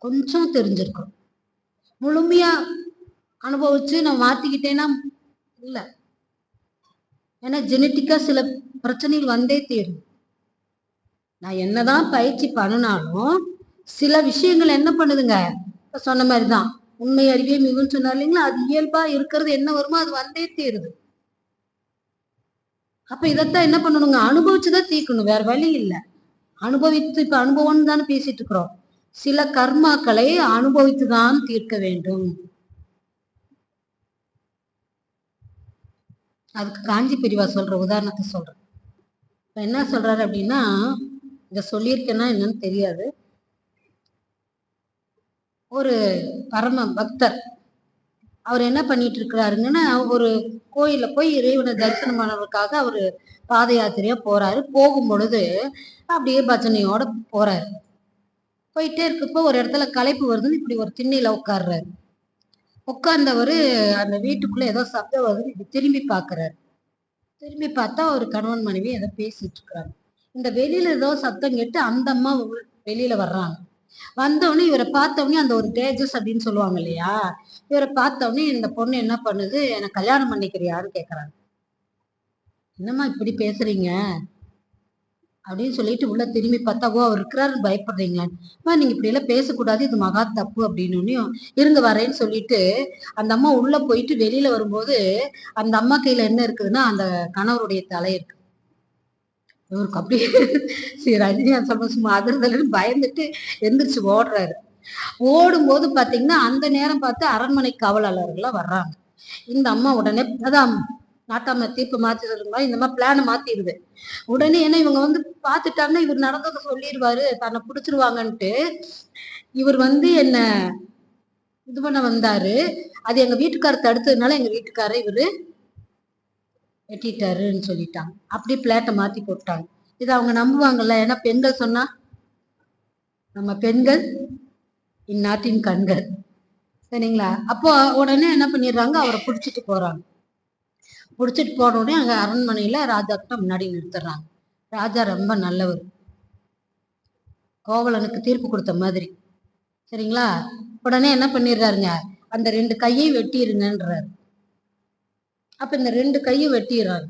கொஞ்சம் தெரிஞ்சிருக்கும். முழுமையா அனுபவிச்சு நான் மாத்திக்கிட்டேன்னா இல்ல. ஏன்னா ஜெனட்டிக்கா சில பிரச்சனைகள் வந்தே தீரும். நான் என்னதான் பயிற்சி பண்ணினாலும் சில விஷயங்கள் என்ன பண்ணுதுங்க? சொன்ன மாதிரிதான் உண்மை அறிவே மிகுன்னு சொன்னார் இல்லைங்களா? அது இயல்பா இருக்கிறது என்ன வருமோ அது வந்தே தீருது. அப்ப இதைத்தான் என்ன பண்ணணுங்க? அனுபவிச்சுதான் தீர்க்கணும், வேற வழி இல்லை. அனுபவித்து இப்ப அனுபவம்னு தானே பேசிட்டு இருக்கிறோம். சில கர்மாக்களை அனுபவித்துதான் தீர்க்க வேண்டும். அதுக்கு காஞ்சி பெரியவா சொல்ற உதாரணத்தை சொல்றேன். இப்ப என்ன சொல்றாரு அப்படின்னா, இத சொல்லியிருக்கேன்னா என்னன்னு தெரியாது. ஒரு பரம பக்தர் அவர் என்ன பண்ணிட்டு இருக்கிறாருங்கன்னா, ஒரு கோயில போய் இறைவனை தரிசனம் பண்ணுறதுக்காக அவரு பாத யாத்திரையா போறாரு. போகும் பொழுது அப்படியே பஜனையோட போறாரு. போயிட்டே இருக்கப்போ ஒரு இடத்துல களைப்பு வருதுன்னு இப்படி ஒரு திண்ணையில உட்கார்றாரு. உட்கார்ந்தவரு அந்த வீட்டுக்குள்ள ஏதோ சப்தம் வருதுன்னு இப்படி திரும்பி பாக்குறாரு. திரும்பி பார்த்தா ஒரு கணவன் மனைவி ஏதோ பேசிட்டு இருக்கிறாங்க. இந்த வெளியில ஏதோ சத்தம் கேட்டு அந்த அம்மா வெளியில வர்றாங்க. வந்தவொடனே இவரை பார்த்தவொடனே அந்த ஒரு தேஜஸ் அப்படின்னு சொல்லுவாங்க இல்லையா, இவரை பார்த்தவொடனே இந்த பொண்ணு என்ன பண்ணுது, எனக்கு கல்யாணம் பண்ணிக்கிறியான்னு கேக்குறாங்க. என்னம்மா இப்படி பேசுறீங்க அப்படின்னு சொல்லிட்டு உள்ள திரும்பி பார்த்தா, ஓ அவர் இருக்கிறாருன்னு பயப்படுறீங்களா? நீங்க இப்படி எல்லாம் பேசக்கூடாது, இது மகா தப்பு அப்படின்னு. இருங்க வரேன்னு சொல்லிட்டு அந்த அம்மா உள்ள போயிட்டு வெளியில வரும்போது அந்த அம்மா கையில என்ன இருக்குதுன்னா அந்த கணவருடைய தலை இருக்கு. இவருக்கு அப்படியே சரி ரஜினி சும்மா அதிர்தலன்னு பயந்துட்டு எந்திரிச்சு ஓடுறாரு. ஓடும்போது பாத்தீங்கன்னா அந்த நேரம் பார்த்து அரண்மனை காவலாளர்கள்லாம் வர்றாங்க. இந்த அம்மா உடனே அதான் நாட்டாம தீர்ப்பு மாத்தி சொல்லுங்க, இந்த மாதிரி பிளான மாத்திடுது உடனே. ஏன்னா இவங்க பாத்துட்டாங்கன்னா இவர் நடந்ததை சொல்லிடுவாரு, தன்னை பிடிச்சிருவாங்கன்ட்டு இவர் என்ன இது பண்ண வந்தாரு. அது எங்க வீட்டுக்காரர் தடுத்ததுனால எங்க வீட்டுக்காரர் இவரு வெட்டிட்டாருன்னு சொல்லிட்டாங்க. அப்படியே பிளேட்டை மாத்தி போட்டாங்க. இதை அவங்க நம்புவாங்கல்ல, ஏன்னா பெண்கள் சொன்னா நம்ம பெண்கள் இந்நாட்டின் கண்கள், சரிங்களா? அப்போ உடனே என்ன பண்ணிடுறாங்க, அவரை பிடிச்சிட்டு போறாங்க. பிடிச்சிட்டு போன உடனே அங்க அரண்மனையில ராஜா கிட்ட முன்னாடி நிறுத்துறாங்க. ராஜா ரொம்ப நல்லவர், கோவலனுக்கு தீர்ப்பு கொடுத்த மாதிரி, சரிங்களா? உடனே என்ன பண்ணிடுறாருங்க, அந்த 2 கையை வெட்டிடுங்கன்றாரு. அப்ப இந்த 2 கையும் வெட்டிடுறாரு.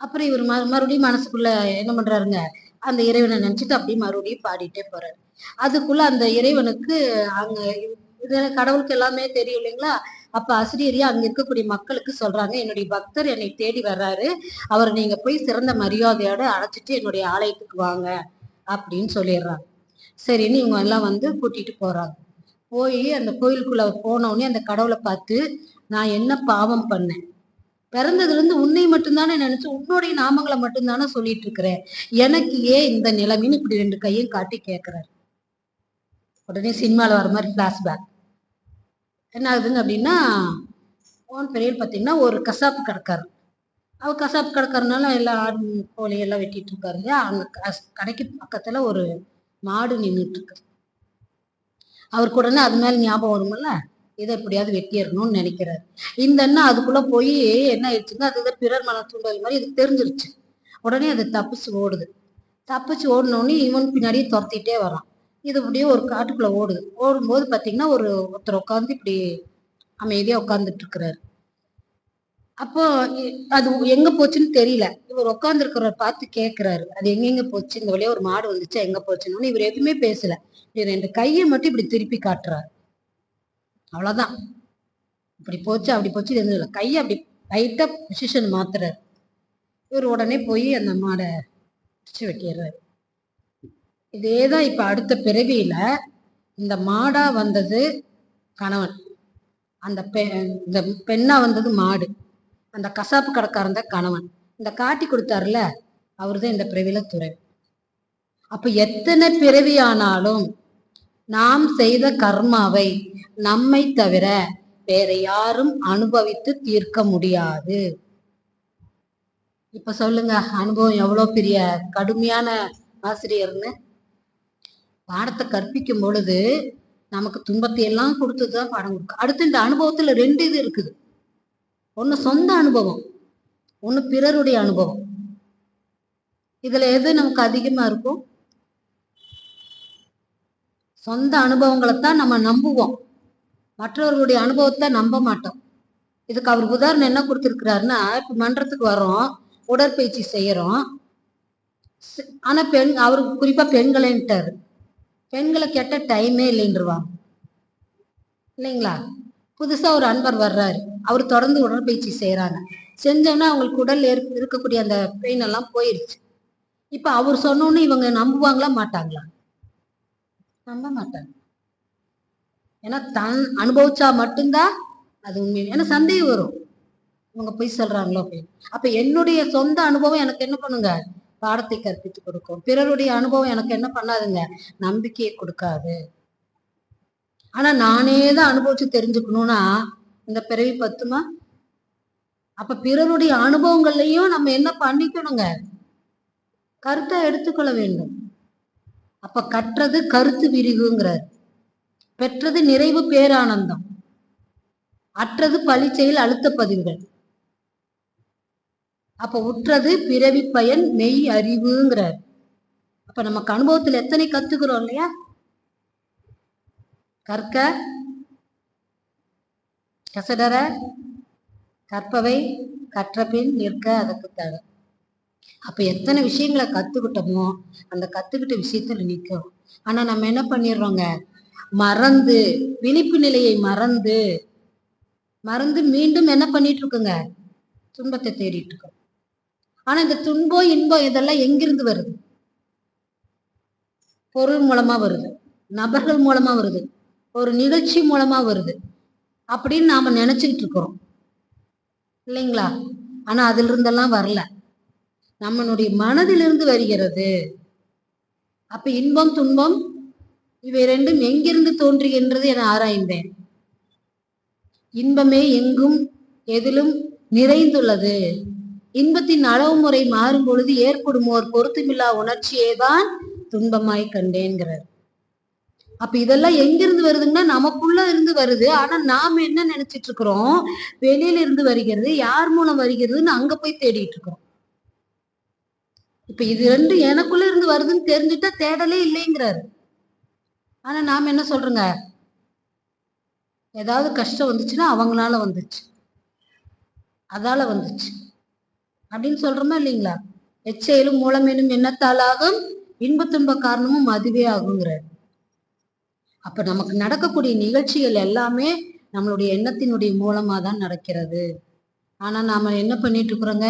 அப்புறம் இவர் மறுபடியும் மனசுக்குள்ள என்ன பண்றாருங்க, அந்த இறைவனை நினைச்சிட்டு அப்படியே மறுபடியும் பாடிட்டே போறாரு. அதுக்குள்ள அந்த இறைவனுக்கு அங்க கடவுளுக்கு எல்லாமே தெரியும் இல்லைங்களா? அப்ப ஆசிரியரியா அங்க இருக்கக்கூடிய மக்களுக்கு சொல்றாங்க, என்னுடைய பக்தர் என்னை தேடி வர்றாரு, அவர் நீங்க போய் சிறந்த மரியாதையோட அழைச்சிட்டு என்னுடைய ஆலயத்துக்கு வாங்க அப்படின்னு சொல்லிடுறாங்க. சரின்னு இவங்க எல்லாம் வந்து கூட்டிட்டு போறாங்க. போய் அந்த கோயிலுக்குள்ள போன உடனே அந்த கடவுளை பார்த்து, நான் என்ன பாவம் பண்ணேன், பிறந்ததுல இருந்து உன்னை மட்டும்தானே நினைச்சு உன்னுடைய நாமங்களை மட்டும்தானே சொல்லிட்டு இருக்கிறேன், எனக்கு ஏன் இந்த நிலைமைன்னு இப்படி 2 கையும் காட்டி கேட்கிறாரு. உடனே சினிமால வர மாதிரி பிளாஷ்பேக் என்ன ஆகுதுங்க அப்படின்னா, ஓன் பெரியல் பார்த்தீங்கன்னா ஒரு கசாப்பு கடைக்காரு. அவர் கசாப்பு கடைக்காரனால எல்லா ஆடு கோழி எல்லாம் வெட்டிட்டு இருக்காரு இல்லையா? அந்த கடைக்கு பக்கத்துல ஒரு மாடு நின்றுட்டு இருக்கு. அவருக்கு உடனே அது மேல ஞாபகம் வரும்ல, இதை எப்படியாவது வெட்டிடணும்னு நினைக்கிறாரு. இந்த அண்ணன் அதுக்குள்ள போய் என்ன ஆயிடுச்சுங்க, அது பிறர் மன தூண்டல் மாதிரி இதுக்கு தெரிஞ்சிருச்சு. உடனே அது தப்பிச்சு ஓடுது. தப்பிச்சு ஓடினோடனே இவன் பின்னாடியே துரத்திட்டே வரான். இது அப்படியே ஒரு காட்டுக்குள்ள ஓடுது. ஓடும்போது பாத்தீங்கன்னா ஒருத்தர் உட்காந்து இப்படி அமைதியா உட்கார்ந்துட்டு இருக்கிறாரு. அப்போ அது எங்க போச்சுன்னு தெரியல. இவர் உட்கார்ந்து இருக்கிறவரை பார்த்து கேட்கிறாரு, அது எங்கெங்க போச்சு, இந்த வழியா ஒரு மாடு வந்துச்சா, எங்க போச்சுன்னு. இவர் எதுவுமே பேசல. இவர் 2 கையை மட்டும் இப்படி திருப்பி காட்டுறாரு. அவ்வளவுதான். இப்படி போச்சு அப்படி போச்சு இருந்தது. கையை அப்படி லைட்டா பொசிஷன் மாத்துறாரு. இவர் உடனே போய் அந்த மாடை வெட்டிடுறாரு. இதேதான் இப்ப அடுத்த பிறவியில இந்த மாடா வந்தது கணவன், அந்த இந்த பெண்ணா வந்தது மாடு, அந்த கசாப்பு கடைக்காரன் தான் கணவன், இந்த காட்டி கொடுத்தாருல அவருதான் இந்த பிறவியில துறை. அப்ப எத்தனை பிறவியானாலும் நாம் செய்த கர்மாவை நம்மை தவிர வேற யாரும் அனுபவித்து தீர்க்க முடியாது. இப்ப சொல்லுங்க, அனுபவம் எவ்வளவு பெரிய கடுமையான ஆசிரியர்னு. பாடத்தை கற்பிக்கும் பொழுது நமக்கு துன்பத்தை எல்லாம் கொடுத்துதான் பாடம் கொடுக்கும். அடுத்து இந்த அனுபவத்துல 2 இது இருக்குது. ஒண்ணு சொந்த அனுபவம், ஒண்ணு பிறருடைய அனுபவம். இதுல எது நமக்கு அதிகமா இருக்கும்? சொந்த அனுபவங்களைத்தான் நம்ம நம்புவோம், மற்றவர்களுடைய அனுபவத்தை நம்ப மாட்டோம். இதுக்கு அவர் உதாரணம் என்ன கொடுத்திருக்கிறாருன்னா, இப்ப மன்றத்துக்கு வரோம், உடற்பயிற்சி செய்யறோம். ஆனா அவருக்கு குறிப்பா பெண்களேன்ட்டாரு. பெண்களை கேட்ட டைமே இல்லைன்றுவாங்க இல்லைங்களா? புதுசா ஒரு அன்பர் வர்றாரு, அவர் தொடர்ந்து உடற்பயிற்சி செய்யறாங்க. செஞ்சோன்னா அவங்களுக்கு உடல் இருக்கக்கூடிய அந்த பெயின் எல்லாம் போயிருச்சு. இப்ப அவர் சொன்னோன்னு இவங்க நம்புவாங்களா மாட்டாங்களா? நம்ப மாட்டாங்க. ஏன்னா தன் அனுபவிச்சா மட்டும்தான் அது உண்மை. ஏன்னா சந்தேகம் வரும், இவங்க போய் சொல்றாங்களோ அப்படின்னு. அப்ப என்னுடைய சொந்த அனுபவம் எனக்கு என்ன பண்ணுங்க, பாடத்தை கற்பித்து கொடுக்கும். பிறருடைய அனுபவம் எனக்கு என்ன பண்ணாதுங்க, நம்பிக்கையை கொடுக்காது. ஆனா நானே தான் அனுபவிச்சு தெரிஞ்சுக்கணும்னா இந்த பிறவி பத்துமா? அப்ப பிறருடைய அனுபவங்கள்லயும் நம்ம என்ன பண்ணிக்கணுங்க, கருத்தை எடுத்துக்கொள்ள வேண்டும். அப்ப கற்றது கருத்து விரிவுங்கிறார், பெற்றது நிறைவு பேரானந்தம், அற்றது பழிச்செயல் அழுத்த பதிவுகள். அப்ப உற்றது பிறவி பயன் மெய் அறிவுங்கிறார். அப்ப நமக்கு அனுபவத்துல எத்தனை கத்துக்கிறோம் இல்லையா? கற்க கசடர கற்பவை கற்றபின் நிற்க அதற்கு தர. அப்ப எத்தனை விஷயங்களை கத்துக்கிட்டோமோ அந்த கத்துக்கிட்ட விஷயத்துல நிற்கிறோம். ஆனா நம்ம என்ன பண்ணிடுறோங்க, மறந்து, விழிப்பு நிலையை மறந்து மறந்து மீண்டும் என்ன பண்ணிட்டு இருக்குங்க, துன்பத்தை தேடிட்டு இருக்கோம். ஆனா இந்த துன்பம் இன்பம் இதெல்லாம் எங்கிருந்து வருது? பொருள் மூலமா வருது, நபர்கள் மூலமா வருது, ஒரு நிகழ்ச்சி மூலமா வருது அப்படின்னு நாம நினைச்சுக்கிட்டு இருக்கிறோம் இல்லைங்களா? ஆனா அதுல இருந்தெல்லாம் வரல, நம்மளுடைய மனதிலிருந்து வருகிறது. அப்ப இன்பம் துன்பம் இவை 2ம் எங்கிருந்து தோன்றுகின்றது என ஆராய்ந்தேன். இன்பமே எங்கும் எதிலும் நிறைந்துள்ளது, இன்பத்தின் அளவு முறை மாறும் பொழுது ஏற்படும் ஓர் பொருத்தமில்லா உணர்ச்சியே தான் துன்பமாய் கண்டேங்கிறார். அப்ப இதெல்லாம் எங்கிருந்து வருதுன்னா நமக்குள்ள இருந்து வருது. ஆனா நாம என்ன நினைச்சிட்டு இருக்கிறோம், வெளியில இருந்து வருகிறது, யார் மூலம் வருகிறதுன்னு அங்க போய் தேடிட்டு இருக்கிறோம். இப்ப இது ரெண்டு எனக்குள்ள இருந்து வருதுன்னு தெரிஞ்சுட்டா தேடலே இல்லைங்கிறாரு. ஆனா நாம என்ன சொல்றோங்க, ஏதாவது கஷ்டம் வந்துச்சுன்னா அவங்களால வந்துச்சு, அதால வந்துச்சு அப்படின்னு சொல்றோமா இல்லைங்களா? எச்செயலும் மூலமேனும் எண்ணத்தாலாகும், இன்ப துன்ப காரணமும் அதுவே ஆகுங்கிறார். அப்ப நமக்கு நடக்கக்கூடிய நிகழ்ச்சிகள் எல்லாமே நம்மளுடைய எண்ணத்தினுடைய மூலமா தான் நடக்கிறது. ஆனா நாம என்ன பண்ணிட்டு இருக்கிறோங்க,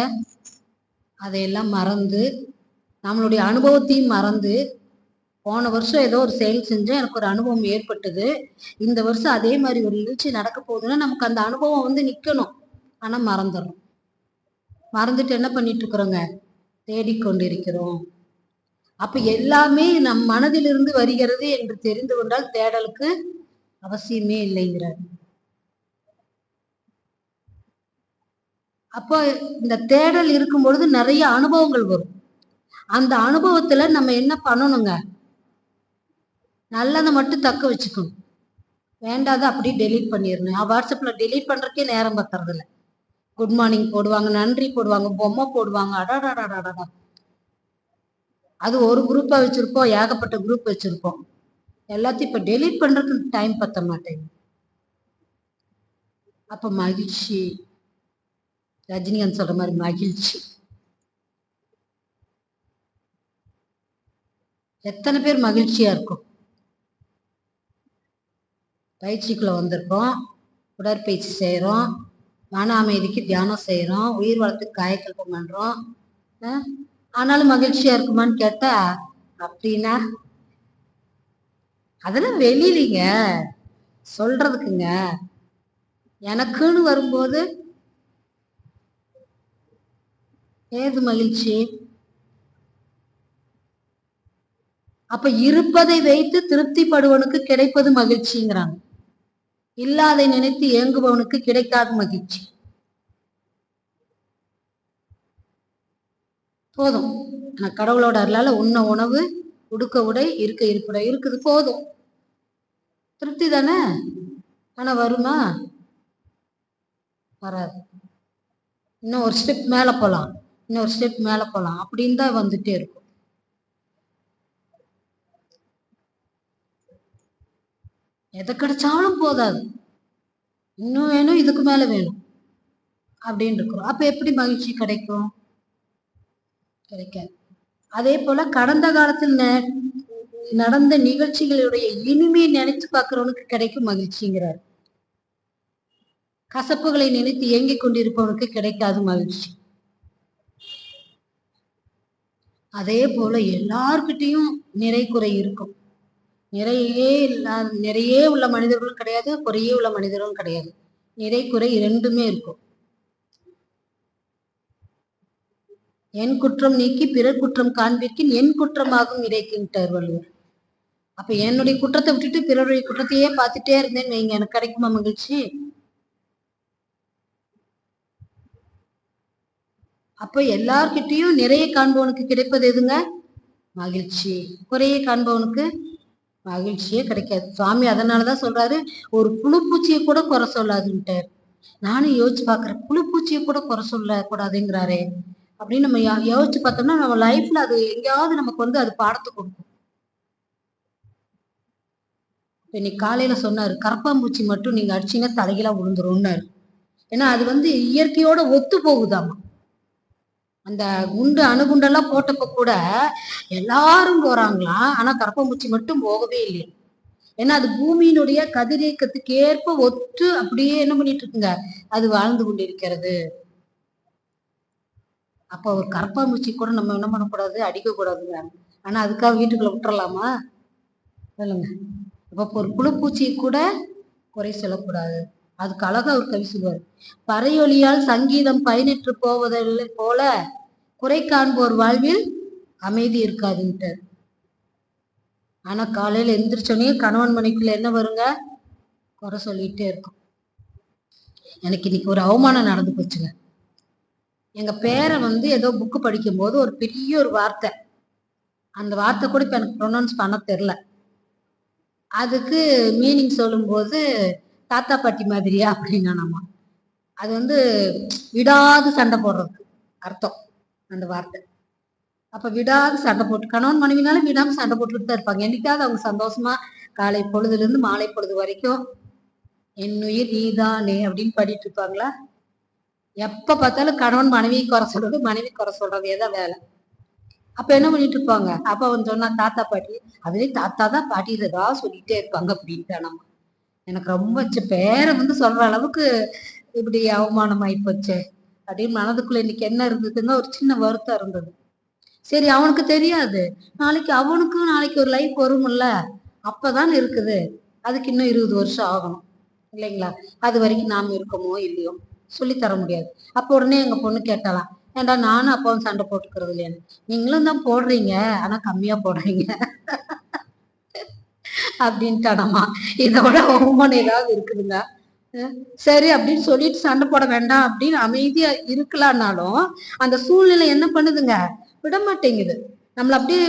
அதையெல்லாம் மறந்து நம்மளுடைய அனுபவத்தையும் மறந்து, போன வருஷம் ஏதோ ஒரு செயல் செஞ்சேன், எனக்கு ஒரு அனுபவம் ஏற்பட்டது, இந்த வருஷம் அதே மாதிரி ஒரு நிகழ்ச்சி நடக்க போகுதுன்னா நமக்கு அந்த அனுபவம் வந்து நிக்கணும். ஆனா மறந்துடும். மறந்துட்டு என்ன பண்ணிட்டு இருக்கிறோங்க, தேடிக்கொண்டிருக்கிறோம். அப்ப எல்லாமே நம் மனதிலிருந்து வருகிறது என்று தெரிந்து கொண்டால் தேடலுக்கு அவசியமே இல்லைங்கிறார். அப்போ இந்த தேடல் இருக்கும் பொழுது நிறைய அனுபவங்கள் வரும். அந்த அனுபவத்துல நம்ம என்ன பண்ணணுங்க, நல்லதை மட்டும் தக்க வச்சுக்கணும், வேண்டாத அப்படியே டெலீட் பண்ணிடணும். வாட்ஸ்அப்ல டெலீட் பண்றதுக்கே நேரம் பத்துறது இல்லை. குட் மார்னிங் போடுவாங்க, நன்றி போடுவாங்க, பொம்மை போடுவாங்க, அடாடாடாடாடா. அது ஒரு குரூப்பா வச்சிருப்போம், ஏகப்பட்ட குரூப் வச்சிருப்போம். எல்லாத்தையும் இப்ப டெலீட் பண்றதுக்கு டைம் பத்த மாட்டேங்குது. அப்ப மகிழ்ச்சி, ரஜினிகாந்த் சொல்ற மாதிரி மகிழ்ச்சி. எத்தனை பேர் மகிழ்ச்சியா இருக்கும்? பயிற்சிக்குள்ள வந்திருக்கோம், உடற்பயிற்சி செய்யறோம், மன அமைதிக்கு தியானம் செய்யறோம், உயிர் வளத்துக்கு காயக்கல்பம் பண்றோம். ஆனாலும் மகிழ்ச்சியா இருக்குமான்னு கேட்டா, அப்படின்னா அதெல்லாம் வெளியிலங்க சொல்றதுக்குங்க. எனக்குன்னு வரும்போது ஏது மகிழ்ச்சி? அப்ப இருப்பதை வைத்து திருப்திப்படுவனுக்கு கிடைப்பது மகிழ்ச்சிங்கிறாங்க. இல்லாதை நினைத்து ஏங்குபவனுக்கு கிடைக்காத மகிழ்ச்சி. போதும், கடவுளோட அருளால உண்ண உணவு, உடுக்க உடை, இருக்க இருப்புடை இருக்குது, போதும், திருப்தி தானே. ஆனா வருமா? வராது. இன்னும் ஒரு ஸ்டெப் மேல போலாம், இன்னொரு ஸ்டெப் மேல போலாம் அப்படின்னு தான் வந்துட்டே இருக்கும். எதை கிடைச்சாலும் போதாது, இன்னும் வேணும், இதுக்கு மேல வேணும் அப்படின்னு இருக்கிறோம். அப்ப எப்படி மகிழ்ச்சி கிடைக்கும்? கிடைக்காது. அதே போல கடந்த காலத்தில் நடந்த நிகழ்ச்சிகளுடைய இனிமையை நினைச்சு பார்க்கிறவனுக்கு கிடைக்கும் மகிழ்ச்சிங்கிறார். கசப்புகளை நினைத்து இயங்கிக் கொண்டிருப்பவனுக்கு கிடைக்காது மகிழ்ச்சி. அதே போல எல்லார்கிட்டையும் நிறை குறை இருக்கும். நிறைய உள்ள மனிதர்களும் கிடையாது, குறையே உள்ள மனிதர்களும் கிடையாது. நிறை குறை இரண்டுமே இருக்கும். என் குற்றம் நீக்கி பிறர் குற்றம் காண்பிக்கின் என் குற்றமாகும் இறைக்கின்றார் வள்ளுவர். அப்ப என்னுடைய குற்றத்தை விட்டுட்டு பிறருடைய குற்றத்தையே பார்த்துட்டே இருந்தேன்னு வைங்க, எனக்கு கிடைக்குமா மகிழ்ச்சி? அப்ப எல்லார்கிட்டையும் நிறைய காண்பவனுக்கு கிடைப்பது எதுங்க? மகிழ்ச்சி. குறைய காண்பவனுக்கு மகிழ்ச்சியே கிடைக்காது. சுவாமி அதனாலதான் சொல்றாரு, ஒரு புழுப்பூச்சியை கூட குறை சொல்லாதுன்ட்டார். நானும் யோசிச்சு பாக்குறேன், புழுப்பூச்சியை கூட குறை சொல்ல கூடாதுங்கிறாரே அப்படின்னு நம்ம யோசிச்சு பார்த்தோம்னா நம்ம லைஃப்ல அது எங்கேயாவது நமக்கு வந்து அது பாடத்தை கொடுக்கும். இன்னைக்கு காலையில சொன்னாரு, கரப்பாம்பூச்சி மட்டும் நீங்க அடிச்சீங்கன்னா தலைகீழா விழுந்துரும்னாரு. ஏன்னா அது வந்து இயற்கையோட ஒத்து போகுதாமா. அந்த குண்டு அணுகுண்டெல்லாம் போட்டப்ப கூட எல்லாரும் போறாங்களாம், ஆனா கரப்பாம்பூச்சி மட்டும் போகவே இல்லை. ஏன்னா அது பூமியினுடைய கதிரியக்கத்துக்கு ஏற்ப ஒத்து அப்படியே என்ன பண்ணிட்டு இருக்குங்க, அது வாழ்ந்து கொண்டிருக்கிறது. அப்ப ஒரு கரப்பாம்பூச்சி கூட நம்ம என்ன பண்ணக்கூடாது, அடிக்க கூடாதுங்க. ஆனா அதுக்காக வீட்டுக்குள்ள விட்டுறலாமா? சொல்லுங்க. அப்ப ஒரு புழுப்பூச்சியை கூட குறை சொல்லக்கூடாது. அதுக்கு அழகா ஒரு கவி சொல்லுவார், பறையொலியால் சங்கீதம் பயனற்று போவதில்லை போல குறை காண்போர் வாழ்வில் அமைதி இருக்காதுன்ட்டு. ஆனா காலையில எந்திரிச்சோடனே கணவன் மனைக்குள்ள என்ன வருங்க, குறை சொல்லிட்டே இருக்கும். எனக்கு இன்னைக்கு ஒரு அவமானம் நடந்து போச்சுங்க, எங்க பேரை வந்து ஏதோ புக்கு படிக்கும் போது ஒரு பெரிய ஒரு வார்த்தை, அந்த வார்த்தை கூட இப்ப எனக்கு ப்ரொனவுன்ஸ் பண்ண தெரியல. அதுக்கு மீனிங் சொல்லும்போது தாத்தா பாட்டி மாதிரியா அப்படின்னா நம்ம அது வந்து விடாது சண்டை போடுறதுக்கு அர்த்தம் அந்த வார்த்தை. அப்ப விடாது சண்டை போட்டு கணவன் மனைவினாலும் விடாம சண்டை போட்டுட்டு தான் இருப்பாங்க. என்னைக்காவது அவங்க சந்தோஷமா காலை பொழுதுல இருந்து மாலை பொழுது வரைக்கும் என் உயிர் நீதானே அப்படின்னு பாடிட்டு இருப்பாங்களா? எப்ப பார்த்தாலும் கணவன் மனைவி குறை சொல்றது, மனைவி குறை சொல்றதே தான் வேலை. அப்ப என்ன பண்ணிட்டு இருப்பாங்க? அப்ப அவன் சொன்னா தாத்தா பாட்டி, அதுலயே தாத்தா தான் பாட்டி ஏதாவது சொல்லிட்டே இருப்பாங்க அப்படின்ட்டு நம்ம எனக்கு ரொம்ப பேரை வந்து சொல்ற அளவுக்கு இப்படி அவமானம் ஆயிப்போச்சு அப்படின்னு மனதுக்குள்ள இன்னைக்கு என்ன இருந்ததுன்னா ஒரு சின்ன வருத்தம் இருந்தது. சரி, அவனுக்கு தெரியாது, நாளைக்கு அவனுக்கும் நாளைக்கு ஒரு லைஃப் வரும்ல, அப்பதான் இருக்குது. அதுக்கு இன்னும் 20 வருஷம் ஆகணும் இல்லைங்களா? அது வரைக்கும் நாம இருக்கோமோ இல்லையோ சொல்லித்தர முடியாது. அப்ப உடனே எங்க பொண்ணு கேட்டாலாம், ஏன்டா நானும் அப்பாவும் சண்டை போட்டுக்கிறது இல்லையான்னு. நீங்களும் தான் போடுறீங்க, ஆனா கம்மியா போடுறீங்க அப்படின்ட்டானம்மா. இதோட அவமானம் ஏதாவது இருக்குதுங்க? சரி அப்படின்னு சொல்லிட்டு சண்டை போட வேண்டாம் அப்படின்னு அமைதியா இருக்கலான்னாலும் அந்த சூழ்நிலை என்ன பண்ணுதுங்க, விட மாட்டேங்குது நம்மள. அப்படியே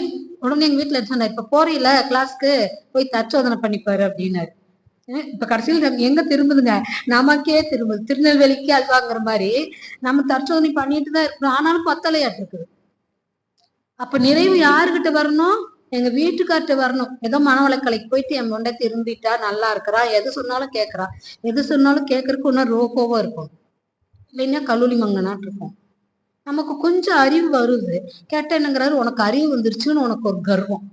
உடனே எங்க வீட்டுல சொன்னார், இப்ப போறீல கிளாஸ்க்கு போய் தற்சோதனை பண்ணிப்பாரு அப்படின்னாரு. இப்ப கடைசியில் எங்க திரும்புதுங்க, நமக்கே திரும்புது. திருநெல்வேலிக்கு அல்வாங்கிற மாதிரி நம்ம தற்சோதனை பண்ணிட்டு தான் இருக்கணும், ஆனாலும் பத்தலையாட்டு இருக்குது. அப்ப நிறைவு யாருகிட்ட வரணும்? எங்க வீட்டுக்கார்ட்ட வரணும். ஏதோ மனவளக்கலைக்கு போயிட்டு என் முண்டை திரும்பிட்டா நல்லா இருக்கிறா, எது சொன்னாலும் கேட்கறா, எது சொன்னாலும் கேட்கறதுக்கு இன்னும் ரோப்போவா இருக்கும், இல்லைன்னா கல்லூரி மங்கனாட்டு இருக்கும். நமக்கு கொஞ்சம் அறிவு வருது, கேட்ட என்னங்கிறாரு, உனக்கு அறிவு வந்துருச்சுன்னு உனக்கு ஒரு கர்வம்.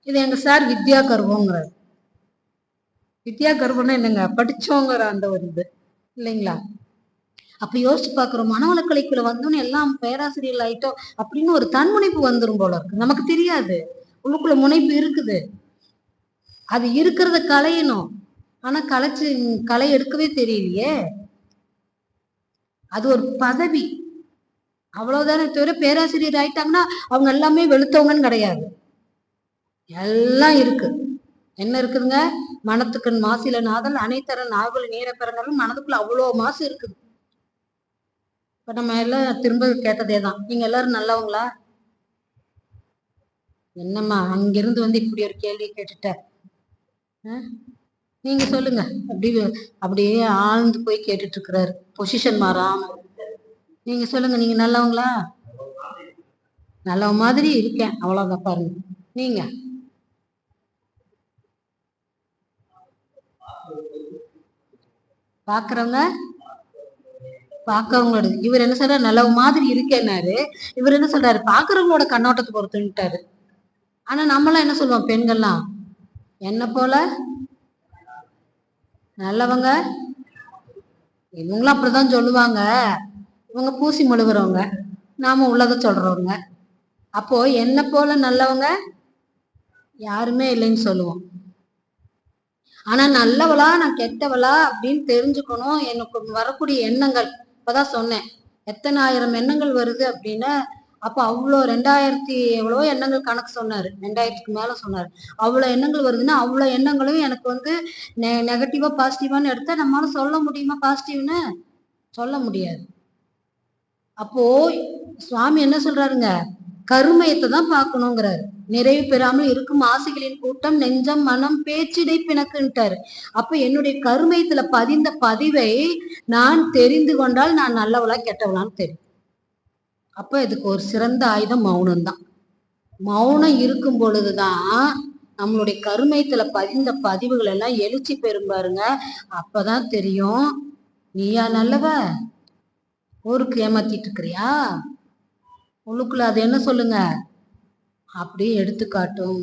இது எங்க சார் வித்யா கர்வங்கிறாரு. வித்யா கர்வம்னா என்னங்க, படிச்சோங்கிற அந்த ஒரு இது இல்லைங்களா? அப்ப யோசிச்சு பாக்குறோம், மனவளக்கலைக்குள்ள வந்தோன்னு எல்லாம் பேராசிரியர்கள் ஆயிட்டோம் அப்படின்னு ஒரு தன்முனைப்பு வந்துரும் போல இருக்கு. நமக்கு தெரியாது உள்ளுக்குள்ள முனைப்பு இருக்குது, அது இருக்கிறத களையணும். ஆனா களை எடுக்கவே தெரியலையே. அது ஒரு பதவி, அவ்வளவுதானே தவிர பேராசிரியர் ஆயிட்டாங்கன்னா அவங்க எல்லாமே வெளுத்தவங்கன்னு கிடையாது. எல்லாம் இருக்கு. என்ன இருக்குதுங்க, மனத்துக்கண் மாசில நாதல் அனைத்தரன் நாவல் நீர பிறந்தாலும் மனதுக்குள்ள அவ்வளவு மாசு இருக்குது. இப்ப நம்ம எல்லாம் திரும்ப கேட்டதேதான், நீங்க எல்லாரும் நல்லவங்களா? என்னம்மா அங்கிருந்து வந்து இப்படி ஒரு கேள்வி கேட்டுட்ட, நீங்க சொல்லுங்க. அப்படியே ஆழ்ந்து போய் கேட்டுட்டு இருக்கிறாரு, பொசிஷன் மாறாம. நீங்க சொல்லுங்க, நீங்க நல்லவங்களா? நல்ல மாதிரி இருக்கேன், அவ்வளவுதான். பாருங்க நீங்க பாக்குறவங்க பாக்கவங்களோட, இவர் என்ன சொல்றாரு, நல்ல மாதிரி இருக்கேன்னாரு. இவர் என்ன சொல்றாரு, பாக்குறவங்களோட கண்ணோட்டத்தை பொறுத்துட்டாரு. ஆனா நம்மளாம் என்ன சொல்லுவோம், பெண்கள்லாம் என்ன போல நல்லவங்க, இவங்களும் அப்படிதான் சொல்லுவாங்க, இவங்க பூசி முழுகுறவங்க, நாம உள்ளத சொல்றவங்க. அப்போ என்ன போல நல்லவங்க யாருமே இல்லைன்னு சொல்லுவோம். ஆனா நல்லவளா நான் கெட்டவளா அப்படின்னு தெரிஞ்சுக்கணும். எனக்கு வரக்கூடிய எண்ணங்கள், இப்பதான் சொன்னேன் எத்தனை ஆயிரம் எண்ணங்கள் வருது அப்படின்னு. அப்ப அவ்வளோ 2000 எவ்வளவோ எண்ணங்கள் கணக்கு சொன்னாரு, 2000க்கு மேல சொன்னாரு. அவ்வளவு எண்ணங்கள் வருதுன்னா அவ்வளவு எண்ணங்களும் எனக்கு வந்து நெகட்டிவா பாசிட்டிவான்னு எடுத்தா நம்மளால சொல்ல முடியுமா பாசிட்டிவ்னு? சொல்ல முடியாது. அப்போ சுவாமி என்ன சொல்றாருங்க, கருமையத்தை தான் பார்க்கணுங்கிறாரு. நிறைவு பெறாமல் இருக்கும் ஆசைகளின் கூட்டம் நெஞ்சம் மனம் பேச்சிடை பிணக்குன்ட்டாரு. அப்ப என்னுடைய கருமையத்துல பதிந்த பதிவை நான் தெரிந்து கொண்டால் நான் நல்லவளா கெட்டவளான்னு தெரியும். அப்ப இதுக்கு ஒரு சிறந்த ஆயுதம் மௌனம் தான். மௌனம் இருக்கும் பொழுதுதான் நம்மளுடைய கருமையத்துல பதிந்த பதிவுகள் எல்லாம் எழுச்சி பெறும் பாருங்க. அப்பதான் தெரியும், நீயா நல்லவ, ஊருக்கு ஏமாத்திட்டு இருக்கிறியா, உள்ளுக்குள்ள அது என்ன சொல்லுங்க அப்படியே எடுத்துக்காட்டும்.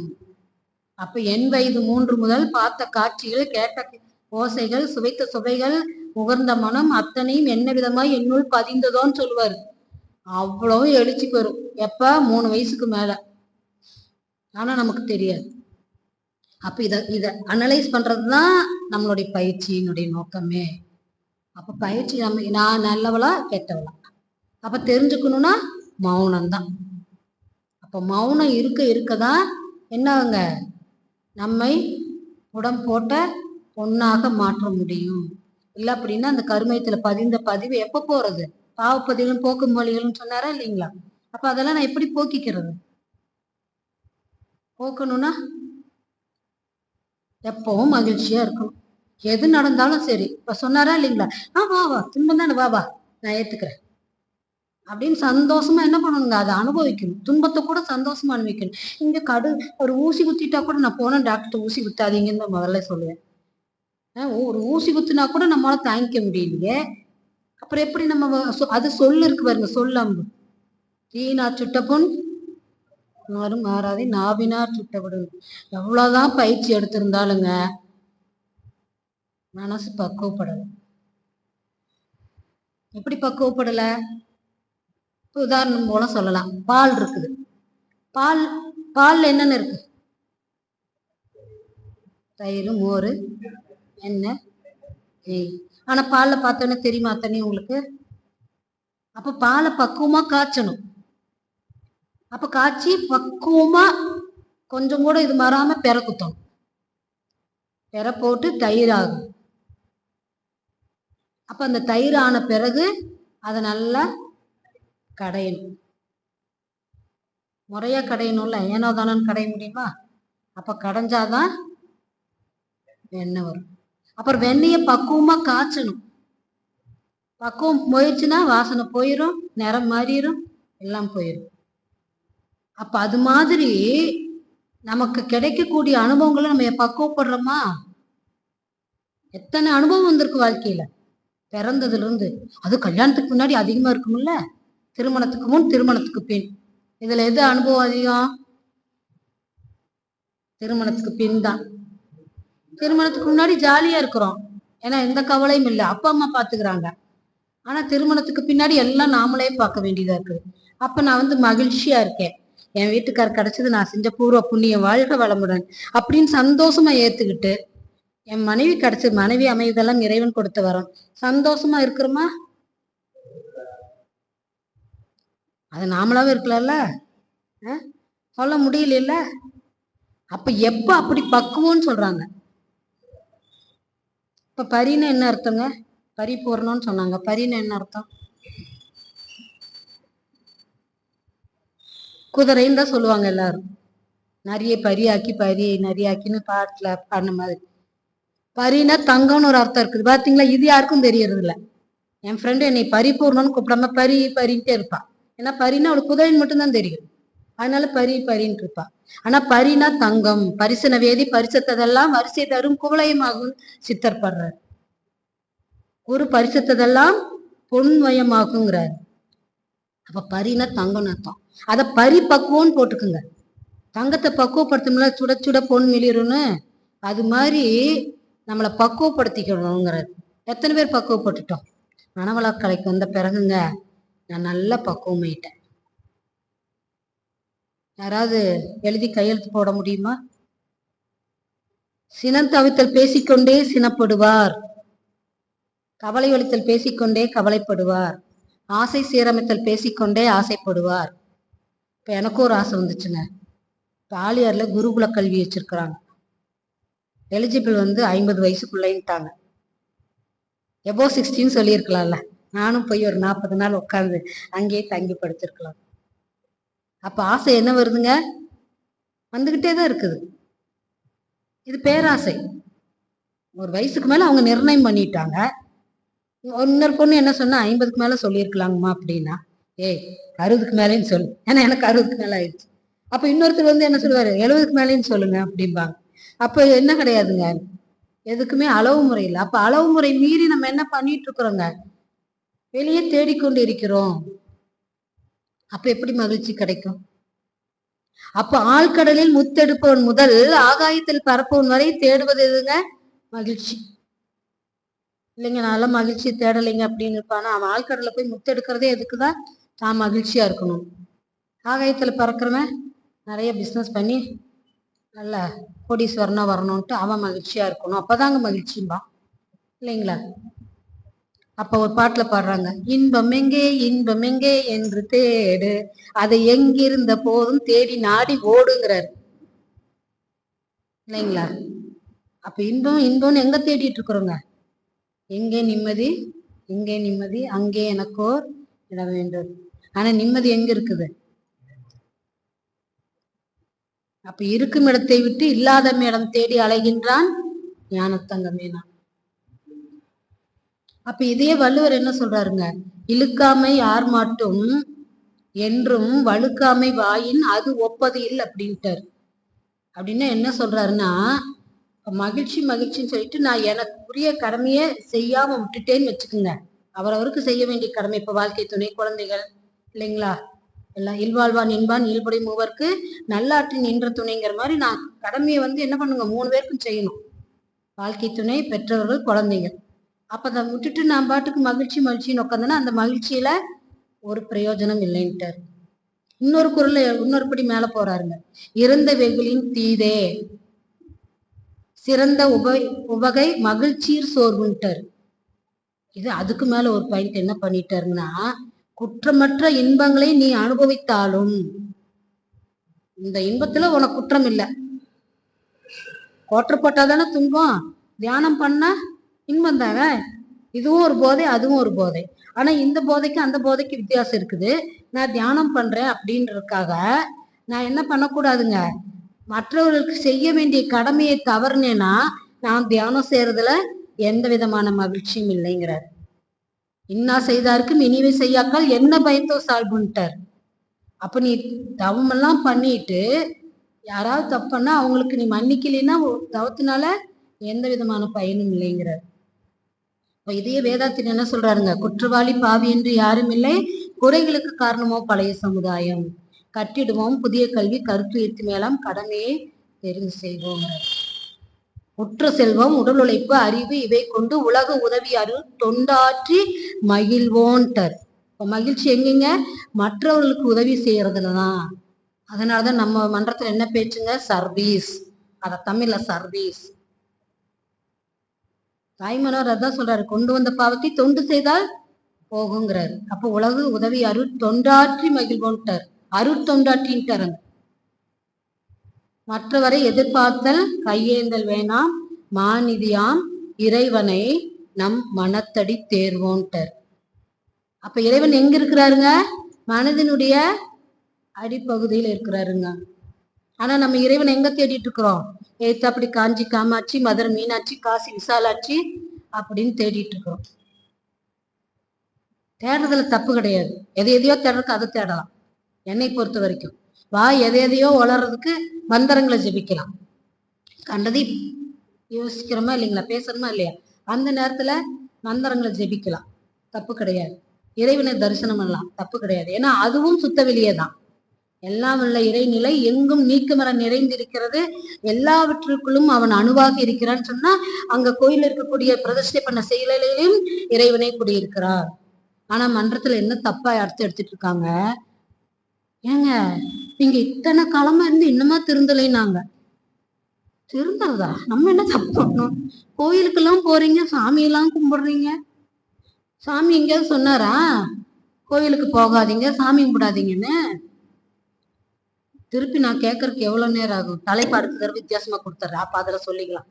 அப்ப என் வயது 3 முதல் பார்த்த காட்சிகள், கேட்ட ஓசைகள், சுவைத்த சுவைகள், முகர்ந்த மனம் அத்தனையும் என்ன விதமாய் என்னுள் பதிந்ததோன்னு சொல்லுவாரு. அவ்வளவும் எழுச்சி பெறும் எப்ப 3 வயசுக்கு மேல. ஆனா நமக்கு தெரியாது. அப்ப இத அனலைஸ் பண்றதுதான் நம்மளுடைய பயிற்சியினுடைய நோக்கமே. அப்ப பயிற்சி நான் நல்லவளா கெட்டவளா அப்ப தெரிஞ்சுக்கணும்னா மௌனம்தான். அப்ப மௌனம் இருக்க இருக்கதான் என்னங்க, நம்மை உடம் போட்ட பொண்ணாக மாற்ற முடியும். இல்லை அப்படின்னா அந்த கருமையத்துல பதிந்த பதிவு எப்ப போறது, பாவப்பதிகளும் போக்கும் வழிகளும் சொன்னாரா இல்லைங்களா? அப்ப அதெல்லாம் நான் எப்படி போக்கிக்கிறது? போக்கணும்னா எப்பவும் மகிழ்ச்சியா இருக்கணும். எது நடந்தாலும் சரி. இப்ப சொன்னாரா இல்லைங்களா? வா வா, துன்பம் தானே, வா வா, நான் ஏத்துக்கிறேன் அப்படின்னு சந்தோஷமா என்ன பண்ணணுங்க, அதை அனுபவிக்கணும். துன்பத்தை கூட சந்தோஷமா அனுபவிக்கணும். இங்க ஒரு ஊசி குத்திட்டா கூட, நான் போன டாக்டர் ஊசி குத்தாதீங்கன்னு முதல்ல சொல்லுவேன். ஒரு ஊசி குத்துனா கூட நம்மளால தாங்கிக்க முடியலையே, அப்புறம் எப்படி நம்ம அது சொல்லு இருக்கு பாருங்க, சொல்லம்பு. தீனா சுட்டப்புண் மாறும் மாறாதே, நாவினார் சுட்டப்படும். எவ்வளவுதான் பயிற்சி எடுத்திருந்தாலுங்க மனசு பக்குவப்படல. எப்படி பக்குவப்படல? உதாரணம் போல சொல்லலாம். பால் இருக்குது. பால் பால்ல என்னென்ன இருக்கு? தயிர், மோர், எண்ணெய், நெய். ஆனா பால்ல பார்த்தோன்னே தெரியுமா தண்ணி உங்களுக்கு? அப்ப பாலை பக்குவமா காய்ச்சணும். அப்ப காய்ச்சி பக்குவமா கொஞ்சம் கூட இது மாறாம பெற குத்தணும். பெற போட்டு தயிர் ஆகும். அப்ப அந்த தயிர் ஆன பிறகு அதை நல்லா கடையணும். முறையா கடையணும்ல, ஏனோ தானோன்னு கடைய முடியுமா? அப்ப கடைஞ்சாதான் வெண்ணெய் வரும். அப்புறம் வெண்ணெய பக்குவமா காய்ச்சணும். பக்குவம் போயிடுச்சுன்னா வாசனை போயிடும், நிறம் மாறிடும், எல்லாம் போயிடும். அப்ப அது மாதிரி நமக்கு கிடைக்கக்கூடிய அனுபவங்களை நம்ம பக்குவப்படுறோமா? எத்தனை அனுபவம் வந்திருக்கு வாழ்க்கையில பிறந்ததுல இருந்து. அது கல்யாணத்துக்கு முன்னாடி அதிகமா இருக்கும்ல, திருமணத்துக்கு முன் திருமணத்துக்கு பின். இதுல எது அனுபவம் அதிகம்? திருமணத்துக்கு பின் தான். திருமணத்துக்கு முன்னாடி ஜாலியா இருக்கிறோம், ஏன்னா எந்த கவலையும் இல்லை, அப்பா அம்மா பாத்துக்கிறாங்க. ஆனா திருமணத்துக்கு பின்னாடி எல்லாம் நாமளே பார்க்க வேண்டியதா இருக்குது. அப்ப நான் மகிழ்ச்சியா இருக்கேன், என் வீட்டுக்கார் கிடைச்சது நான் செஞ்ச பூர்வ புண்ணியம், வாழ்க வளமுடன் அப்படின்னு சந்தோஷமா ஏத்துக்கிட்டு, என் மனைவி கிடைச்சது, மனைவி அமைவதெல்லாம் இறைவன் கொடுத்து வரோம், சந்தோஷமா இருக்கிறோமா? அது நாமளாவே இருக்கலாம்ல, சொல்ல முடியல. அப்ப எப்ப அப்படி பக்குவம்னு சொல்றாங்க? இப்ப பரின்னு என்ன அர்த்தங்க? பரிபூர்ணம்னு சொன்னாங்க. பரின்னு என்ன அர்த்தம்? குதிரைன்னு தான் சொல்லுவாங்க எல்லாரும். நிறைய பரியாக்கி பரி நரியாக்கின்னு பாட்டுல பாடின மாதிரி. பரினா தங்கம்னு ஒரு அர்த்தம் இருக்குது பாத்தீங்களா? இது யாருக்கும் தெரியறது இல்ல. என் ஃப்ரெண்டு என்னை பரிபூர்ணம்னு கூப்பிடாம பரி பரின்ட்டே இருப்பான். ஏன்னா பரினா அவளுக்கு குதிரைன்னு மட்டும்தான் தெரியும், அதனால பரி பரின்னு இருப்பா. ஆனா பரினா தங்கம், பரிசன வேதி பரிசத்ததெல்லாம் வரிசை தரும் குவளையமாகும் சித்தர் படுறார். ஒரு பரிசத்ததெல்லாம் பொன்மயமாகுங்கிறார். அப்ப பரினா தங்கம்னு அர்த்தம். அத பரிபக்குவம்னு போட்டுக்குங்க. தங்கத்தை பக்குவப்படுத்தணும்ல, சுட சுட பொன் மிளிரும்னு, அது மாதிரி நம்மளை பக்குவப்படுத்திக்கணுங்கிறார். எத்தனை பேர் பக்குவப்பட்டுட்டோம்? மனவளக்கலைக்கு வந்த பிறகுங்க நான் நல்லா பக்குவமாயிட்டேன். யாராவது எழுதி கையெழுத்து போட முடியுமா? சினம் தவித்தல் பேசிக்கொண்டே சினப்படுவார், கவலை ஒழித்தல் பேசிக்கொண்டே கவலைப்படுவார், ஆசை சீரமைத்தல் பேசிக்கொண்டே ஆசைப்படுவார். இப்ப எனக்கும் ஒரு ஆசை வந்துச்சுங்க. பாலியார்ல குருகுல கல்வி வச்சிருக்கிறாங்க. எலிஜிபிள் 50 வயசுக்குள்ளேன்ட்டாங்க. எபோ 16 சொல்லியிருக்கலாம்ல. நானும் போய் ஒரு 40 நாள் உட்காந்து அங்கேயே தங்கி படிச்சிருக்கலாம். அப்ப ஆசை என்ன வருதுங்க? வந்துகிட்டே தான் இருக்குது. இது பேராசை. ஒரு வயசுக்கு மேல அவங்க நிர்ணயம் பண்ணிட்டாங்க. இன்னொரு பொண்ணு என்ன சொன்னா, 50க்கு மேல சொல்லியிருக்கலாங்கம்மா அப்படின்னா, ஏய் 60க்கு மேலேன்னு சொல்லு, ஏன்னா எனக்கு 60க்கு மேல ஆயிடுச்சு. அப்ப இன்னொருத்தர் என்ன சொல்லுவாரு, 70க்கு மேலேன்னு சொல்லுங்க அப்படிம்பாங்க. அப்ப என்ன கிடையாதுங்க, எதுக்குமே அளவு முறை இல்லை. அப்ப அளவு முறை மீறி நம்ம என்ன பண்ணிட்டு இருக்கிறோங்க, வெளியே தேடிக்கொண்டு இருக்கிறோம். அப்ப எப்படி மகிழ்ச்சி கிடைக்கும்? அப்ப ஆழ்கடலில் முத்தெடுப்பவன் முதல் ஆகாயத்தில் பரப்பவன் வரை தேடுவது எதுங்க? மகிழ்ச்சி. இல்லைங்க நல்லா மகிழ்ச்சி தேடலைங்க அப்படின்னு இருப்பானா, அவன் ஆழ்கடல போய் முத்தெடுக்கிறதே எதுக்குதான்? தான் மகிழ்ச்சியா இருக்கணும். ஆகாயத்துல பறக்கிறவன் நிறைய பிஸ்னஸ் பண்ணி நல்ல கோடீஸ்வரனா வரணும்ட்டு அவன் மகிழ்ச்சியா இருக்கணும், அப்பதாங்க மகிழ்ச்சிம்பா, இல்லைங்களா? அப்ப ஒரு பாட்டுல பாடுறாங்க, இன்பம் எங்கே இன்பம் எங்கே என்று தேடு, அதை எங்கிருந்த போதும் தேடி நாடி ஓடுங்கிறாரு, இல்லைங்களா? அப்ப இன்பம் இன்பம்னு எங்க தேடிட்டு இருக்கிறோங்க? எங்கே நிம்மதி, இங்கே நிம்மதி, அங்கே எனக்கோர் இட வேண்டும். ஆனா நிம்மதி எங்க இருக்குது? அப்ப இருக்கும் இடத்தை விட்டு இல்லாத இடம் தேடி அலைகின்றான் ஞானத்தங்கமேனா. அப்ப இதே வள்ளுவர் என்ன சொல்றாருங்க? இழுக்காமை யார் மாட்டும் என்றும் வழுக்காமை வாயின் அது ஒப்பது இல்லை அப்படின்ட்டார். அப்படின்னா என்ன சொல்றாருன்னா, மகிழ்ச்சி மகிழ்ச்சின்னு சொல்லிட்டு நான் எனக்கு உரிய கடமையை செய்யாம விட்டுட்டேன்னு வச்சுக்கோங்க. அவரவருக்கு செய்ய வேண்டிய கடமை. இப்ப வாழ்க்கை துணை, குழந்தைகள் இல்லைங்களா, எல்லாம் இல்வாழ்வான் என்பான் இயல்புடை மூவர்க்கு நல்லாற்றின் நின்ற துணைங்கிற மாதிரி நான் கடமையை என்ன பண்ணுங்க, 3 பேருக்கும் செய்யணும். வாழ்க்கை துணை, பெற்றவர்கள், குழந்தைகள். அப்ப அதை விட்டுட்டு நான் பாட்டுக்கு மகிழ்ச்சி மகிழ்ச்சின்னு உட்காந்தேன்னா அந்த மகிழ்ச்சியில ஒரு பிரயோஜனம் இல்லைன்ட்டார். இன்னொரு குரல்ல இன்னொருபடி மேல போறாருங்க. இறந்த வெகுளின் தீதே சிறந்த உவகை மகிழ்ச்சியர் சோர்வுன்ட்டார். இது அதுக்கு மேல ஒரு பாயிண்ட் என்ன பண்ணிட்டாருன்னா, குற்றமற்ற இன்பங்களை நீ அனுபவித்தாலும் இந்த இன்பத்துல உனக்கு குற்றம் இல்லை. கோற்றப்பட்டாதானே துன்பம், தியானம் பண்ண இன்பம் தானே. இதுவும் ஒரு போதை, அதுவும் ஒரு போதை. ஆனா இந்த போதைக்கு அந்த போதைக்கு வித்தியாசம் இருக்குது. நான் தியானம் பண்றேன் அப்படின்றதுக்காக நான் என்ன பண்ணக்கூடாதுங்க, மற்றவர்களுக்கு செய்ய வேண்டிய கடமையை தவறுனேன்னா நான் தியானம் செய்யறதுல எந்த விதமான மகிழ்ச்சியும் இல்லைங்கிறார். இன்னா செய்தாருக்கும் இனிவை செய்யாக்கால் என்ன பயத்தோ சால்புன்ட்டார். அப்ப நீ தவமெல்லாம் பண்ணிட்டு யாராவது தப்புன்னா அவங்களுக்கு நீ மன்னிக்கலைன்னா தவத்தினால எந்த விதமான பயனும் இல்லைங்கிறார். இதே வேதாத்தின் என்ன சொல்றாருங்க, குற்றவாளி பாவி என்று யாரும் இல்லை, குறைகளுக்கு காரணமோ பழைய சமுதாயம். கட்டிடுவோம் புதிய கல்வி கருத்து மேலாம் கடமையை தெரிந்து செய்வோம். உற்ற செல்வம், உடல் உழைப்பு, அறிவு இவை கொண்டு உலக உதவி அருள் தொண்டாற்றி மகிழ்வோன்ட்டார். இப்ப மகிழ்ச்சி எங்கெங்க? மற்றவர்களுக்கு உதவி செய்யறதுலதான். அதனாலதான் நம்ம மன்றத்துல என்ன பேச்சுங்க? சர்வீஸ். அத தமிழ்ல சர்வீஸ். தாய்மனோர் அதான் சொல்றாரு, கொண்டு வந்த பாவத்தை தொண்டு செய்தால் போகுங்கிறாரு. அப்ப உலகு உதவி தொண்டாற்றி மகிழ்வோன்ட்டார். தொண்டாற்றின்ட்டார். மற்றவரை எதிர்பார்த்தல் கையேந்தல் வேணாம் மாநிதியாம் இறைவனை நம் மனத்தடி தேர்வோன்ட்டார். அப்ப இறைவன் எங்க இருக்கிறாருங்க? மனதினுடைய அடிப்பகுதியில் இருக்கிறாருங்க. ஆனா நம்ம இறைவன் எங்க தேடிட்டு இருக்கிறோம்? அப்படி காஞ்சி காமாட்சி, மதுரை மீனாட்சி, காசி விசாலாட்சி அப்படின்னு தேடிட்டு இருக்கிறோம். தேடுறதுல தப்பு கிடையாது. எதையோ தேடுறதுக்கு அதை தேடலாம். என்னை பொறுத்த வரைக்கும் எதையோ வளர்றதுக்கு மந்திரங்களை ஜெபிக்கலாம். கண்டதை யோசிக்கிறோமா இல்லைங்களா, பேசணுமா இல்லையா, அந்த நேரத்துல மந்திரங்களை ஜெபிக்கலாம், தப்பு கிடையாது. இறைவனை தரிசனம் பண்ணலாம், தப்பு கிடையாது. ஏன்னா அதுவும் சுத்த வெளியே தான். எல்லாம் உள்ள இறைநிலை எங்கும் நீக்கமர நிறைந்திருக்கிறது. எல்லாவற்றுக்குள்ளும் அவன் அணுவாக இருக்கிறான்னு சொன்னா அங்க கோயில் இருக்கக்கூடிய பிரதிஷ்டை பண்ண செயலையும் இறைவனை குடியிருக்கிறார். ஆனா மன்றத்துல என்ன தப்பா அர்த்தம் எடுத்துட்டு இருக்காங்க? ஏங்க நீங்க இத்தனை காலமா இருந்து இன்னுமா திருந்தலைன்னாங்க. திருந்தறதா? நம்ம என்ன தப்பு பண்ணோம்? கோயிலுக்கெல்லாம் போறீங்க, சாமியெல்லாம் கும்பிடுறீங்க. சாமி எங்கேயாவது சொன்னாரா கோயிலுக்கு போகாதீங்க, சாமி கும்பிடாதீங்கன்னு? திருப்பி நான் கேட்கறதுக்கு எவ்வளவு நேரம் ஆகும்? தலைப்பு அடுத்த தடவை வித்தியாசமா கொடுத்துட்றேன், அப்ப அதுல சொல்லிக்கலாம்.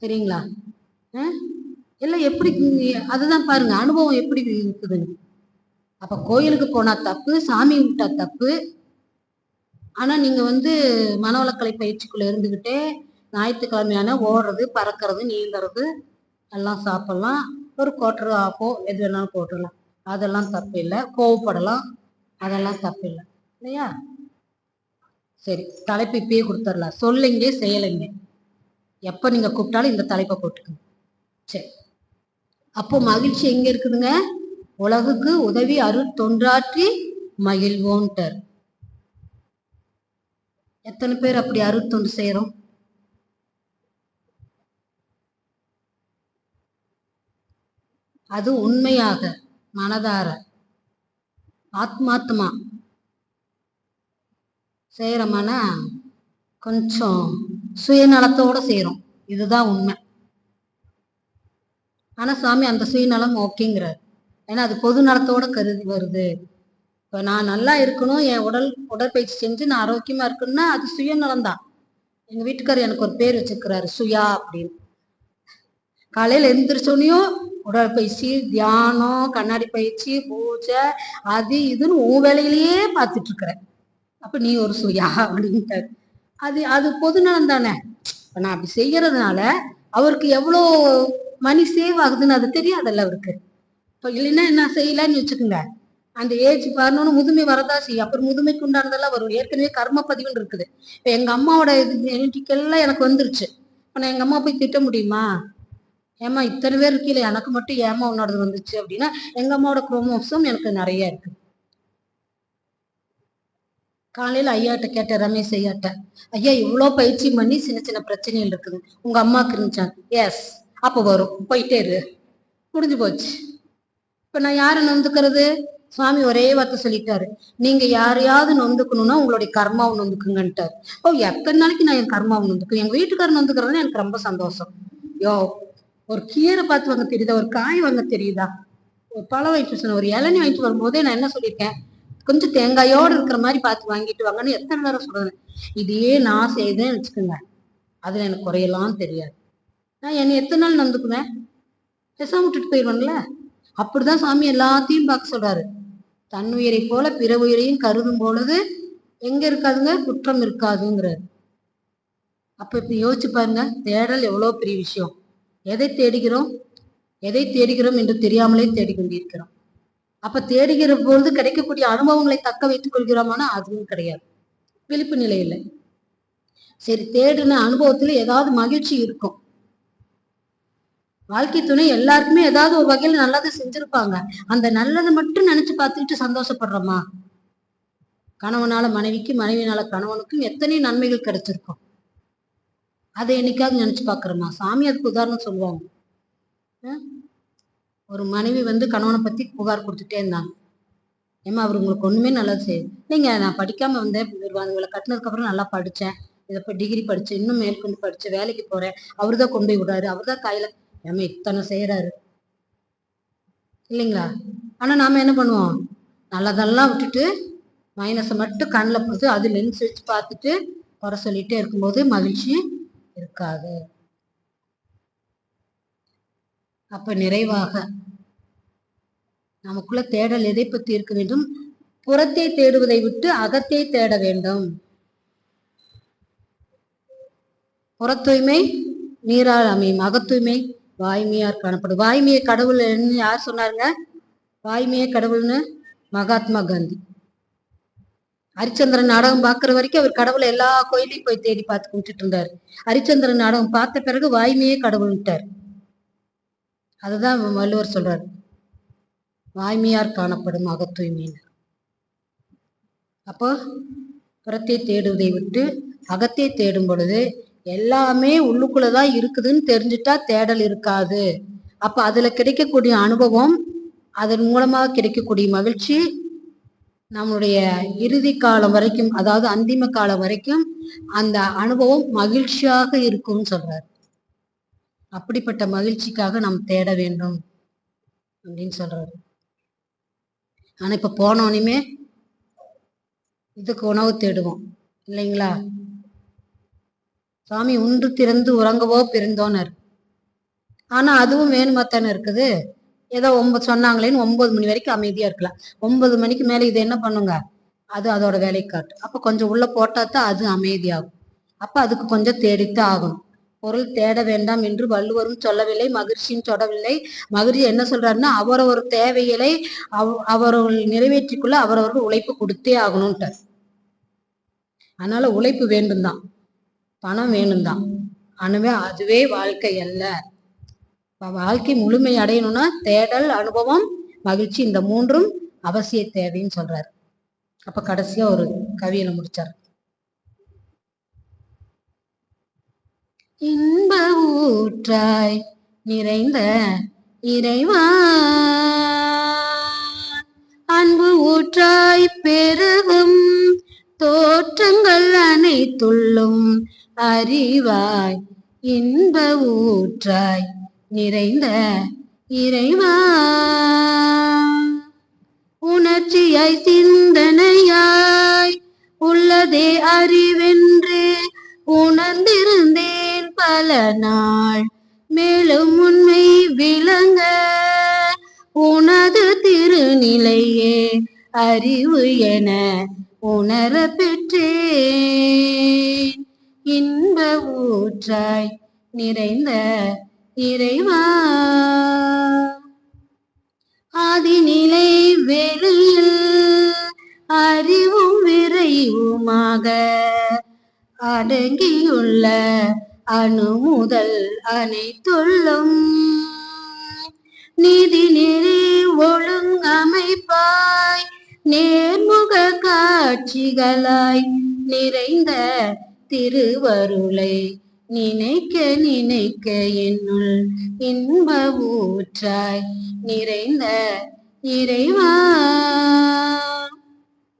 சரிங்களா? இல்ல எப்படி? அதுதான் பாருங்க அனுபவம் எப்படி இருக்குதுன்னு. அப்ப கோயிலுக்கு போனா தப்பு, சாமி விட்டா தப்பு. ஆனா நீங்க மனவளக்கலை பயிற்சிக்குள்ள இருந்துகிட்டே ஞாயிற்றுக்கிழமையான ஓடுறது, பறக்கிறது, நீந்துறது எல்லாம் சாப்பிடலாம். ஒரு கோட்டர் ஆப்போ எது வேணாலும் போட்டுடலாம், அதெல்லாம் தப்பு இல்லை. கோவப்படலாம், அதெல்லாம் தப்பு இல்லை இல்லையா? சரி, தலைப்பு இப்பயே கொடுத்துடலாம். சொல்லுங்க செயலுங்க. எப்ப நீங்க கூப்பிட்டாலும் இந்த தலைப்பை போட்டுக்கோங்க. சரி, அப்போ மகிழ்ச்சி எங்க இருக்குதுங்க? உலகுக்கு உதவி தொண்டாற்றி மகிழ்வோன்ட்டார். எத்தனை பேர் அப்படி தொண்டு செய்யறோம்? அது உண்மையாக மனதார ஆத்மாத்மா செய்யறோம்னா கொஞ்சம் சுயநலத்தோட செய்யறோம், இதுதான் உண்மை. ஆனா சுவாமி அந்த சுயநலம் ஓகேங்கிறார். ஏன்னா அது பொது நலத்தோட கருதி வருது. இப்ப நான் நல்லா இருக்கணும், என் உடற்பயிற்சி செஞ்சு நான் ஆரோக்கியமா இருக்கணும்னா அது சுயநலம் தான். எங்க வீட்டுக்காரர் எனக்கு ஒரு பேர் வச்சிருக்கிறாரு, சுயா அப்படின்னு. காலையில எந்திரிச்சோனையும் உடற்பயிற்சி, தியானம், கண்ணாடி பயிற்சி, பூஜை, அது இதுன்னு உன் வேலையிலேயே பார்த்துட்டு இருக்கிற. அப்ப நீ ஒரு சுயா அப்படின்ட்டாரு. அது அது பொதுநலம் தானே. இப்ப நான் அப்படி செய்யறதுனால அவருக்கு எவ்வளோ மணி சேவ் ஆகுதுன்னு அது தெரியாதல்ல அவருக்கு. இப்ப இல்லைன்னா என்ன செய்யலான்னு வச்சுக்கோங்க, அந்த ஏஜ் வரணும்னு முதுமை வரதா செய்யும். அப்புறம் முதுமைக்கு உண்டானதெல்லாம் வரும். ஏற்கனவே கர்ம பதிவுன்னு இருக்குது. இப்ப எங்க அம்மாவோட ஜெனட்டிக்கெல்லாம் எனக்கு வந்துருச்சு. இப்ப நான் எங்க அம்மா போய் திட்ட முடியுமா? ஏமா இத்தனை பேர் இருக்கீல, எனக்கு மட்டும் ஏமா உன்னோடது வந்துச்சு அப்படின்னா, எங்க அம்மாவோட குரோமோசோம் எனக்கு நிறைய இருக்கு. காலையில ஐயாட்ட கேட்டேன், ரமேஷ் ஐயாட்ட, ஐயா இவ்வளவு பயிற்சி பண்ணி சின்ன சின்ன பிரச்சனைகள் இருக்குது, உங்க அம்மாக்கு இருந்துச்சா? எஸ். அப்ப வரும், போயிட்டே இரு, முடிஞ்சு போச்சு. இப்ப நான் யாரை நொந்துக்கிறது? சுவாமி ஒரே வார்த்தை சொல்லிட்டாரு, நீங்க யாரையாவது நொந்துக்கணும்னா உங்களுடைய கர்மாவை நொந்துக்குங்கன்ட்டாரு. ஓ, எத்தனை நாளைக்கு நான் என் கர்மாவை நொந்துக்கு? எங்க வீட்டுக்காரர் நொந்துக்கிறதுனா எனக்கு ரொம்ப சந்தோஷம். யோ, ஒரு கீரை பார்த்து வாங்க தெரியுதா? ஒரு காய் வாங்க தெரியுதா? ஒரு பழம் வாங்கிட்டு சொன்ன, ஒரு இளநீ வாங்கிட்டு வரும்போதே நான் என்ன சொல்லியிருக்கேன், கொஞ்சம் தேங்காயோடு இருக்கிற மாதிரி பார்த்து வாங்கிட்டு வாங்கன்னு எத்தனை நேரம் சொல்றேன். இதையே நான் செய்தேன்னு வச்சுக்கோங்க, அதுல எனக்கு குறையலாம் தெரியாது. நான் என்னை எத்தனை நாள் நொந்துக்குவேன்? பேசாம விட்டுட்டு போயிடுவேன்ல. அப்படிதான் சாமி எல்லாத்தையும் பார்க்க சொல்றாரு. தன் உயிரை போல பிற உயிரையும் கருதும் பொழுது எங்க இருக்காதுங்க, குற்றம் இருக்காதுங்கிறாரு. அப்ப இப்ப யோசிச்சு பாருங்க, தேடல் எவ்வளவு பெரிய விஷயம். எதை தேடுகிறோம்? எதை தேடுகிறோம் என்று தெரியாமலே தேடிக்கொண்டிருக்கிறோம். அப்ப தேடுகிற பொழுது கிடைக்கக்கூடிய அனுபவங்களை தக்க வைத்துக் கொள்கிறோமானா அதுவும் கிடையாது, விழிப்பு நிலை இல்லை. சரி, தேடின அனுபவத்துல ஏதாவது மகிழ்ச்சி இருக்கும். வாழ்க்கை துணை எல்லாருக்குமே ஏதாவது ஒரு வகையில நல்லது செஞ்சிருப்பாங்க. அந்த நல்லதை மட்டும் நினைச்சு பார்த்துக்கிட்டு சந்தோஷப்படுறோமா? கணவனால மனைவிக்கு, மனைவினால கணவனுக்கும் எத்தனை நன்மைகள் கிடைச்சிருக்கும். அதை என்னைக்காவது நினைச்சு பாக்குறோமா? சாமி அதுக்கு உதாரணம் சொல்லுவாங்க. ஒரு மனைவி கணவனை பத்தி புகார் கொடுத்துட்டே இருந்தாங்க. ஏமா அவர் உங்களுக்கு ஒண்ணுமே நல்லது செய்யுது இல்லைங்க, நான் படிக்காம வந்தேன், இவங்களை கட்டினதுக்கு அப்புறம் நல்லா படிச்சேன், இதை இப்போ டிகிரி படிச்சேன், இன்னும் மேற்கொண்டு படிச்சேன், வேலைக்கு போறேன், அவரு தான் கொண்டு போய் விடுறாரு, அவர் தான் கையில ஏமா இத்தனை செய்யறாரு இல்லைங்களா? ஆனா நாம என்ன பண்ணுவோம், நல்லதெல்லாம் விட்டுட்டு மைனஸை மட்டும் கண்ணில் போட்டு அது லென்ஸ் வச்சு பார்த்துட்டு குறை சொல்லிட்டே இருக்கும்போது மகிழ்ச்சி இருக்காது. அப்ப நிறைவாக நமக்குள்ள தேடல் எதை பத்தி இருக்க வேண்டும்? புறத்தை தேடுவதை விட்டு அகத்தை தேட வேண்டும். புறத்தூய்மை நீரால் அமையும், அகத்தூய்மை வாய்மையார் காணப்படும். வாய்மையை கடவுள் யார் சொன்னாருங்க? வாய்மையை கடவுள்னு மகாத்மா காந்தி. ஹரிச்சந்திரன் நாடகம் பார்க்கிற வரைக்கும் அவர் கடவுளை எல்லா கோயிலையும் போய் தேடி பார்த்து கும்பிட்டுட்டு இருந்தாரு. ஹரிச்சந்திரன் நாடகம் பார்த்த பிறகு வாய்மையே கடவுள்ட்டார். அதுதான் வள்ளுவர் சொல்றாரு, வாய்மையார் காணப்படும் அகத்தூய்மைன்னு. அப்போ புறத்தை தேடுவதை விட்டு அகத்தை தேடும் பொழுது எல்லாமே உள்ளுக்குள்ளதான் இருக்குதுன்னு தெரிஞ்சுட்டா தேடல் இருக்காது. அப்ப அதுல கிடைக்கக்கூடிய அனுபவம், அதன் மூலமாக கிடைக்கக்கூடிய மகிழ்ச்சி நம்முடைய இறுதி காலம் வரைக்கும், அதாவது அந்திம காலம் வரைக்கும் அந்த அனுபவம் மகிழ்ச்சியாக இருக்கும்னு சொல்றாரு. அப்படிப்பட்ட மகிழ்ச்சிக்காக நாம் தேட வேண்டும் அப்படின்னு சொல்றாரு. ஆனா இப்ப போனோனையுமே இதுக்கு உணவு தேடுவோம் இல்லைங்களா? சாமி உண்டு திறந்து உறங்கவோ பிறந்தோன்னு. ஆனா அதுவும் வேணுமாத்தானே இருக்குது. ஏதோ சொன்னாங்களேன்னு 9 மணி வரைக்கும் அமைதியா இருக்கலாம். 9 மணிக்கு மேல இது என்ன பண்ணுங்க, அது அதோட வேலையை காட்டும். அப்ப கொஞ்சம் உள்ள போட்டாதான் அது அமைதியாகும். அப்ப அதுக்கு கொஞ்சம் தேடித்தான் ஆகணும். பொருள் தேட வேண்டாம் என்று வள்ளுவரும் சொல்லவில்லை, மகிழ்ச்சியும் சொல்லவில்லை. மகிழ்ச்சி என்ன சொல்றாருன்னா, அவரவர் தேவைகளை அவர்கள் நிறைவேற்றிக்குள்ள அவரவர்கள் உழைப்பு கொடுத்தே ஆகணும்ட்டார். அதனால உழைப்பு வேண்டும் தான், பணம் வேணும் தான். ஆனவே அதுவே வாழ்க்கை அல்ல. வாழ்க்கை முழுமை அடையணும்னா தேடல், அனுபவம், மகிழ்ச்சி, இந்த மூன்றும் அவசிய தேவைன்னு சொல்றாரு. அப்ப கடைசியா ஒரு கவியில முடிச்சார். இன்ப ஊற்றாய் நிறைந்த இறைவா, அன்பு ஊற்றாய் பெருகும் தோற்றங்கள் அனைத்துள்ளும் அறிவாய், இன்ப ஊற்றாய் நிறைந்த இறைவா, உணர்ச்சியாய் சிந்தனையாய் உள்ளதே அறிவென்று உணர்ந்திருந்தேன் பல நாள், மேலும் உண்மை விளங்க உனது திருநிலையே அறிவு என உணர பெற்றேன். இன்ப ஊற்றாய் நிறைந்த இறைவா, ஆதிநிலை வெளியில் அறிவும் விரைவுமாக அடங்கியுள்ள அணு முதல் அனைத்துள்ளும் நீதி நெறி ஒழுங்கமைப்பாய் நேர்முக காட்சிகளாய் நிறைந்த திருவருளை நினைக்க நினைக்க என்னுள் இன்ப ஊற்றாய் நிறைந்த இறைவா,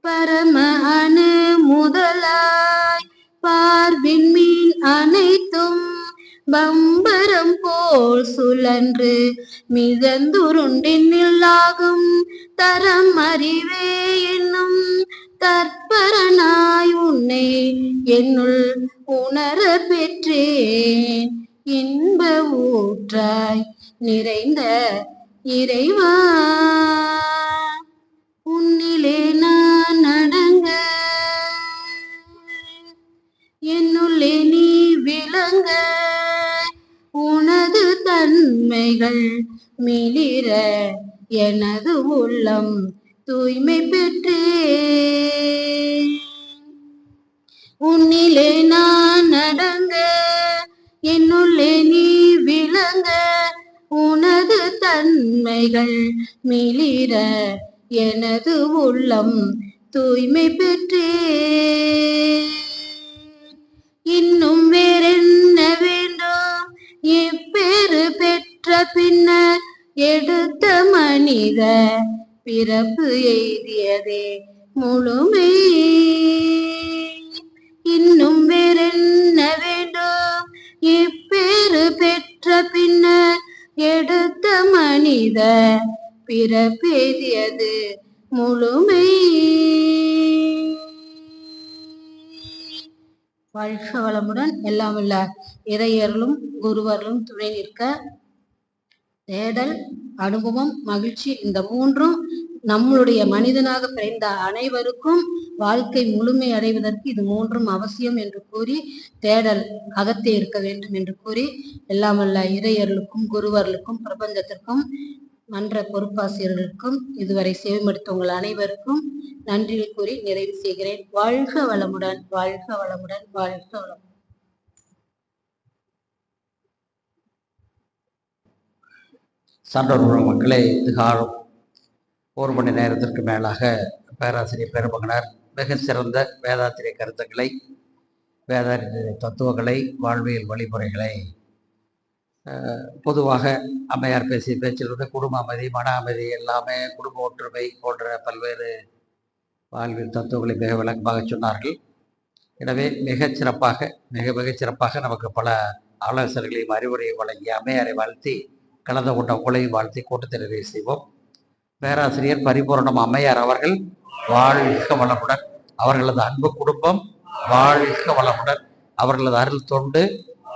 பரம அணு முதலாய் பார்வின் மீன் அனைத்தும் பம்பரம் போல் சுழன்று மிதந்துருண்டின் நில்லாகும் தரம் அறிவே என்னும் தற்பரனாய் உன்னை என்னுள் உணர பெற்றேன். இன்ப ஊற்றாய் நிறைந்த இறைவா, உன்னிலே நான் அடங்க என்னுள்ளே நீ விளங்க உனது தன்மைகள் மிளிர எனது உள்ளம் தூய்மை பெற்றே. உன்னிலே நான் அடங்க என்னுள்ளே நீ விளங்க உனது தன்மைகள் மிளிர எனது உள்ளம் தூய்மை பெற்றே. இன்னும் வேறென்ன வேண்டும் இப்பேறு பெற்ற பின்னர் எடுத்த மனித பிறப்பு எய்தியதே முழுமை. இன்னும் வேறென்ன வேண்டும் இப்பேறு பெற்ற பின்னர் எடுத்த மனித பிறப்பெய்தியது முழுமை. வாழ்க வளமுடன். எல்லாம் உள்ள இறையர்களும் குருவர்களும் துணை நிற்க. தேடல், அனுபவம், மகிழ்ச்சி, இந்த மூன்றும் நம்மளுடைய மனிதனாக பிறந்த அனைவருக்கும் வாழ்க்கை முழுமை அடைவதற்கு இது மூன்றும் அவசியம் என்று கூறி, தேடல் அகத்தே இருக்க வேண்டும் என்று கூறி, எல்லாம் வல்ல இறையர்களுக்கும் குருவர்களுக்கும் பிரபஞ்சத்திற்கும் மன்ற பொறுப்பாசிரியர்களுக்கும் இதுவரை செவிமடுத்த உங்கள் அனைவருக்கும் நன்றி கூறி நிறைவு செய்கிறேன். வாழ்க வளமுடன், வாழ்க வளமுடன், வாழ்க வளமுடன். சான்றோர் மக்களே, இதுகாலம் 1 மணி நேரத்திற்கு மேலாக பேராசிரியர் பெருமகனார் மிக சிறந்த வேதாத்திரிய கருத்துக்களை, வேதாத்திரிய தத்துவங்களை, வாழ்வியல் வழிமுறைகளை, பொதுவாக அம்மையார் பேசிய பேச்சில் வந்து குடும்ப அமைதி, மன அமைதி, எல்லாமே குடும்ப ஒற்றுமை போன்ற பல்வேறு வாழ்வியல் தத்துவங்களை மிக விளக்கமாக சொன்னார்கள். எனவே மிகச்சிறப்பாக நமக்கு பல ஆலோசனைகளையும் அறிவுரையை வழங்கிய அம்மையாரை வாழ்த்தி, கலந்து கொண்ட உங்களையும் வாழ்த்தி கூட்டத்தை நிறைவு செய்வோம். பேராசிரியர் பரிபூரணம் அம்மையார் அவர்கள் வாழ்க வளமுடன், அவர்களது அன்பு குடும்பம் வாழ்க வளமுடன், அவர்களது அருள் தொண்டு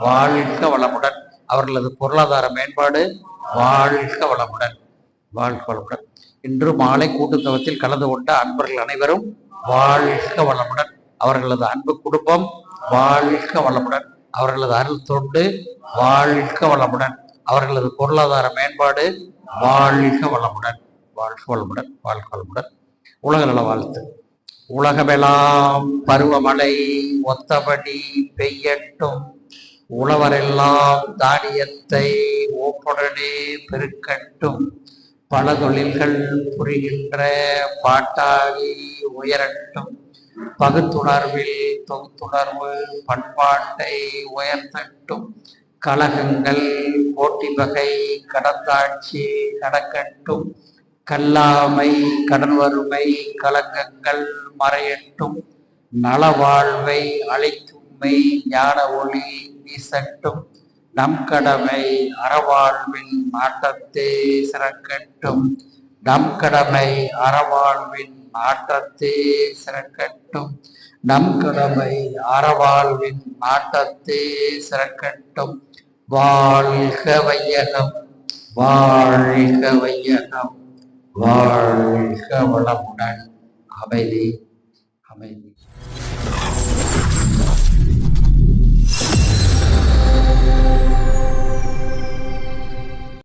வாழ்க வளமுடன், அவர்களது பொருளாதார மேம்பாடு வாழ்க வளமுடன், வாழ்க வளமுடன். இன்று மாலை கூட்டுத்தவத்தில் கலந்து கொண்ட அன்பர்கள் அனைவரும் வாழ்க வளமுடன், அவர்களது அன்பு குடும்பம் வாழ்க வளமுடன், அவர்களது அருள் தொண்டு வாழ்க வளமுடன், அவர்களது பொருளாதார மேம்பாடு வாழ்க வளமுடன், வாழ்க வளமுடன், வாழ்க வளமுடன். உலக நல வாழ்த்து. உலகமெல்லாம் பருவமழை ஒத்தபடி பெய்யட்டும், உழவரெல்லாம் தானியத்தை ஓப்புடனே பெருக்கட்டும், பல தொழில்கள் புரிகின்ற பாட்டாளி உயரட்டும், பகுத்துணர்வில் தொகுத்துணர்வு பண்பாட்டை உயர்த்தட்டும், கழகங்கள் போட்டி வகை கடந்தாட்சி நடக்கட்டும், கல்லாமை கடன் வறுமை கலங்கங்கள் மறையட்டும், நலவாழ்வை அளிக்கும்மை ஞான ஒளி வீசட்டும், நம் கடமை அறவாழ்வின் நாட்டத்தே சிறக்கட்டும், நம் கடமை அறவாழ்வின் நாட்டத்தே சிறக்கட்டும், நம் கடமை அறவாழ்வின் நாட்டத்தே சிறக்கட்டும். வாழ்க வையகம், வாழ்க வையகம், வாழ்க வளமுடன். அமைதி, அமைதி.